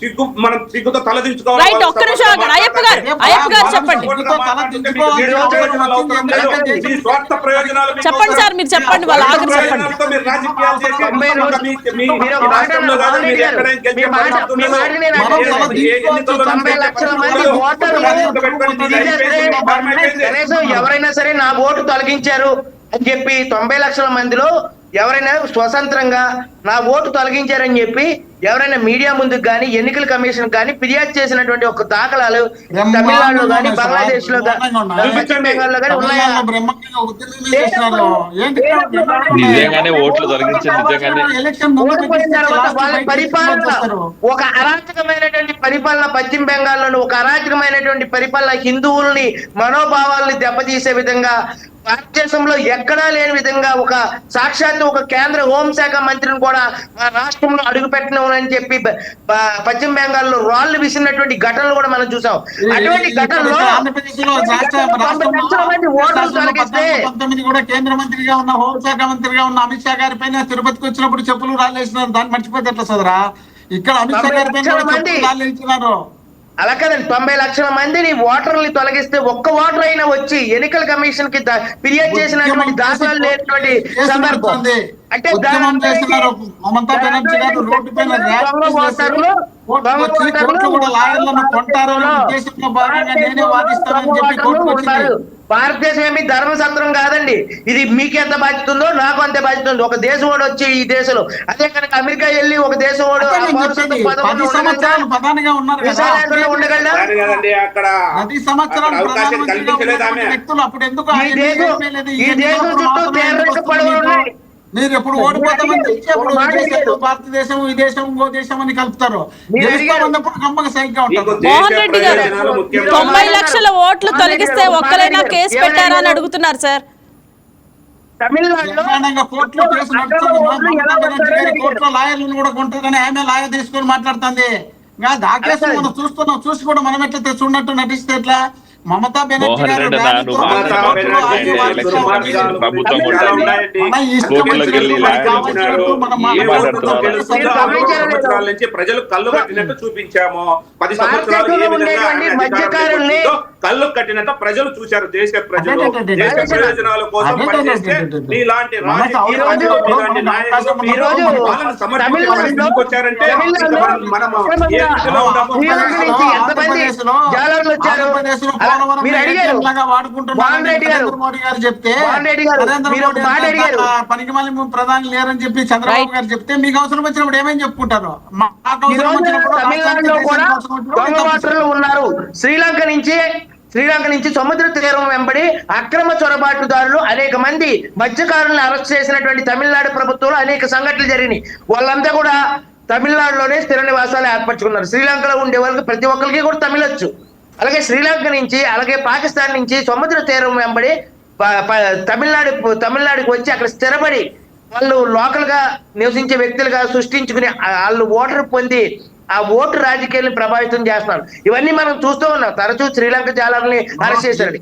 ఇంకా మనం సిగ్గుతో తలదించుకోవాలి. రైట్, ఒక్క నిమిషం ఆగండి. అయ్యప్ప గారు చెప్పండి. స్వార్థ ప్రయోజనాలు చెప్పండి సార్, మీరు చెప్పండి, వాళ్ళ ఆఖరి చెప్పండి. మీరు రాజకీయాలు చేసి ఎవరైనా సరే నా ఓటు తొలగించారు అని చెప్పి 90 లక్షల మందిలో ఎవరైనా స్వతంత్రంగా నా ఓటు తొలగించారని చెప్పి ఎవరైనా మీడియా ముందుకు కానీ ఎన్నికల కమిషన్ కానీ ఫిర్యాదు చేసినటువంటి ఒక దాఖలాలు తమిళనాడులో కానీ బంగ్లాదేశ్ లో పశ్చిమ బెంగాల్లో కానీ ఉన్నాయా? నిజంగానే ఓట్లు తొలగించారు, నిజంగానే వాళ్ళ పరిపాలన ఒక అరాచకమైనటువంటి పరిపాలన, పశ్చిమ బెంగాల్లోని ఒక అరాచకమైనటువంటి పరిపాలన, హిందువుల్ని మనోభావాల్ని దెబ్బతీసే విధంగా భారతదేశంలో ఎక్కడా లేని విధంగా ఒక సాక్షాత్తు ఒక కేంద్ర హోంశాఖ మంత్రిని కూడా మన రాష్ట్రంలో అడుగు పెట్టినని చెప్పి పశ్చిమ బెంగాల్లో రాళ్లు విసిరినటువంటి ఘటనలు కూడా మనం చూసాం. అటువంటి ఘటనలో ఓట్లు తొలగిస్తే కూడా కేంద్ర మంత్రిగా ఉన్న హోంశాఖ మంత్రిగా ఉన్న అమిత్ షా గారి పైన తిరుపతికి వచ్చినప్పుడు చెప్పులు రాళ్ళేసినారు. దాన్ని మర్చిపోతే ఎట్లా సోదరా? ఇక్కడ అమిత్ షా గారి పైన రాళ్ళేసినారు. అలా కదండి, 90 లక్షల మందిని ఓటర్లు తొలగిస్తే ఒక్క ఓటర్ అయినా వచ్చి ఎన్నికల కమిషన్ కి ఫిర్యాదు చేసినటువంటి దాఖలాలు లేనటువంటి సందర్భం. అంటే మమతా బెనర్జీ గారు రోడ్డు పైన భారతదేశం ఏమి ధర్మసత్రం కాదండి. ఇది మీకెంత బాధ్యత ఉందో నాకు అంతే బాధ్యత ఉంది. ఒక దేశం వాడు వచ్చి ఈ దేశంలో, అదే కనుక అమెరికా వెళ్ళి ఒక దేశం వాడు ప్రధానిగా ఉన్నారు ఉండగలడా? వ్యక్తులు అప్పుడు ఎందుకు ఈ దేశం చుట్టూ తీవ్ర పడవలు ఉన్నాయి. మీరు ఎప్పుడు ఓడిపోతామని తెలిసి అప్పుడు భారతదేశం ఈ దేశం ఇంకో దేశం అని కలుపుతారు. గమ్మగా సైగ్గా ఉంటారు. మోహన్ రెడ్డి గారు, 90 లక్షల ఓట్లు తొలగిస్తే ఒక్కరైనా కేసు పెట్టారా అని అడుగుతున్నారు సార్. తమిళనాడులో కోర్టులో కేసు నడుస్తుంది. కోర్టులో లాయర్లను కూడా కొంటారని ఆమె లాయర్ తీసుకొని మాట్లాడుతుంది. ఆ కేసు మనం చూస్తున్నాం. చూసి కూడా మనం ఎట్లా చూడనట్టు నటిస్తే ఎట్లా? మమతా బెనర్జీ గారు ప్రజలు కళ్ళు కట్టినట్టు చూపించాము. 10 సంవత్సరాలు ఏ విధంగా కళ్ళు కట్టినట్టు ప్రజలు చూశారు. దేశ ప్రజలు దేశ ప్రయోజనాల కోసం పనిచేస్తే ఇలాంటి రాజకీయ నాయకులు సమర్పించారంటే మనం ఏ స్థితిలో ఉన్నామో పనికి మళ్ళీ ప్రధాని లేరని చెప్పి చంద్రబాబు గారు చెప్తే మీకు అవసరం వచ్చినప్పుడు ఏమేమి చెప్పుకుంటారు? తమిళనాడులో కూడా దొంగ ఓటర్లు ఉన్నారు. శ్రీలంక నుంచి సముద్ర తీరం వెంబడి అక్రమ చొరబాటుదారులు అనేక మంది మత్స్యకారులను అరెస్ట్ చేసినటువంటి తమిళనాడు ప్రభుత్వంలో అనేక సంఘటనలు జరిగినాయి. వాళ్ళంతా కూడా తమిళనాడులోనే స్థిర నివాసాలు ఏర్పరచుకున్నారు. శ్రీలంకలో ఉండే వాళ్ళకి ప్రతి ఒక్కరికి కూడా తమిళొచ్చు. అలాగే శ్రీలంక నుంచి, అలాగే పాకిస్తాన్ నుంచి సముద్ర తీరం వెంబడి తమిళనాడుకి వచ్చి అక్కడ స్థిరపడి వాళ్ళు లోకల్ గా నివసించే వ్యక్తులుగా సృష్టించుకుని వాళ్ళు ఓటర్ పొంది ఆ ఓటు రాజకీయాలను ప్రభావితం చేస్తున్నారు. ఇవన్నీ మనం చూస్తూ ఉన్నాం. తరచూ శ్రీలంక జాలర్ని అరెస్ట్ చేశారు.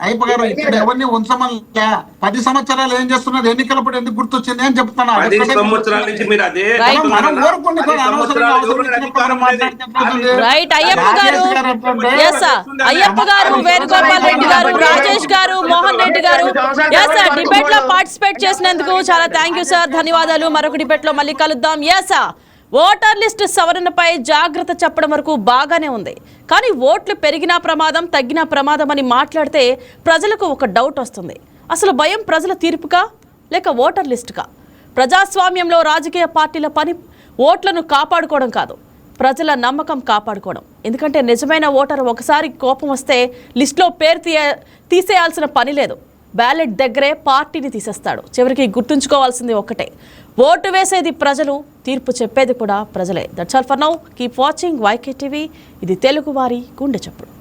అయిపోయారు. ఇక్కడ ఎవరిని ఉంచమని 10 సంవత్సరాలు ఏం చేస్తున్నారు? ఎన్నికలప్పుడు ఎందుకు గుర్తొచ్చింది అని చెప్తున్నారు. 10 సంవత్సరాల నుంచి మీరు అదే రైట్. అయ్యప్ప గారు, వేణుగోపాల్ రెడ్డి గారు, రాజేష్ గారు, మోహన్ రెడ్డి గారు, డిబేట్ లో పార్టిసిపేట్ చేసినందుకు చాలా థ్యాంక్ యూ సార్, ధన్యవాదాలు. మరొక డిబేట్ లో మళ్ళీ కలుద్దాం. ఓటర్ లిస్టు సవరణపై జాగ్రత్త చెప్పడం వరకు బాగానే ఉంది. కానీ ఓట్లు పెరిగినా ప్రమాదం, తగ్గినా ప్రమాదం అని మాట్లాడితే ప్రజలకు ఒక డౌట్ వస్తుంది. అసలు భయం ప్రజల తీర్పుకా లేక ఓటర్ లిస్టుకా? ప్రజాస్వామ్యంలో రాజకీయ పార్టీల పని ఓట్లను కాపాడుకోవడం కాదు, ప్రజల నమ్మకం కాపాడుకోవడం. ఎందుకంటే నిజమైన ఓటర్ ఒకసారి కోపం వస్తే లిస్టులో పేరు తీసేయాల్సిన పని లేదు. బ్యాలెట్ దగ్గరే పార్టీని తీసేస్తాడు. చివరికి గుర్తుంచుకోవాల్సింది ఒక్కటే, ఓటు వేసేది ప్రజలు, తీర్పు చెప్పేది కూడా ప్రజలే. That's all for now. Keep watching YK TV. ఇది తెలుగువారి గుండె చప్పుడు.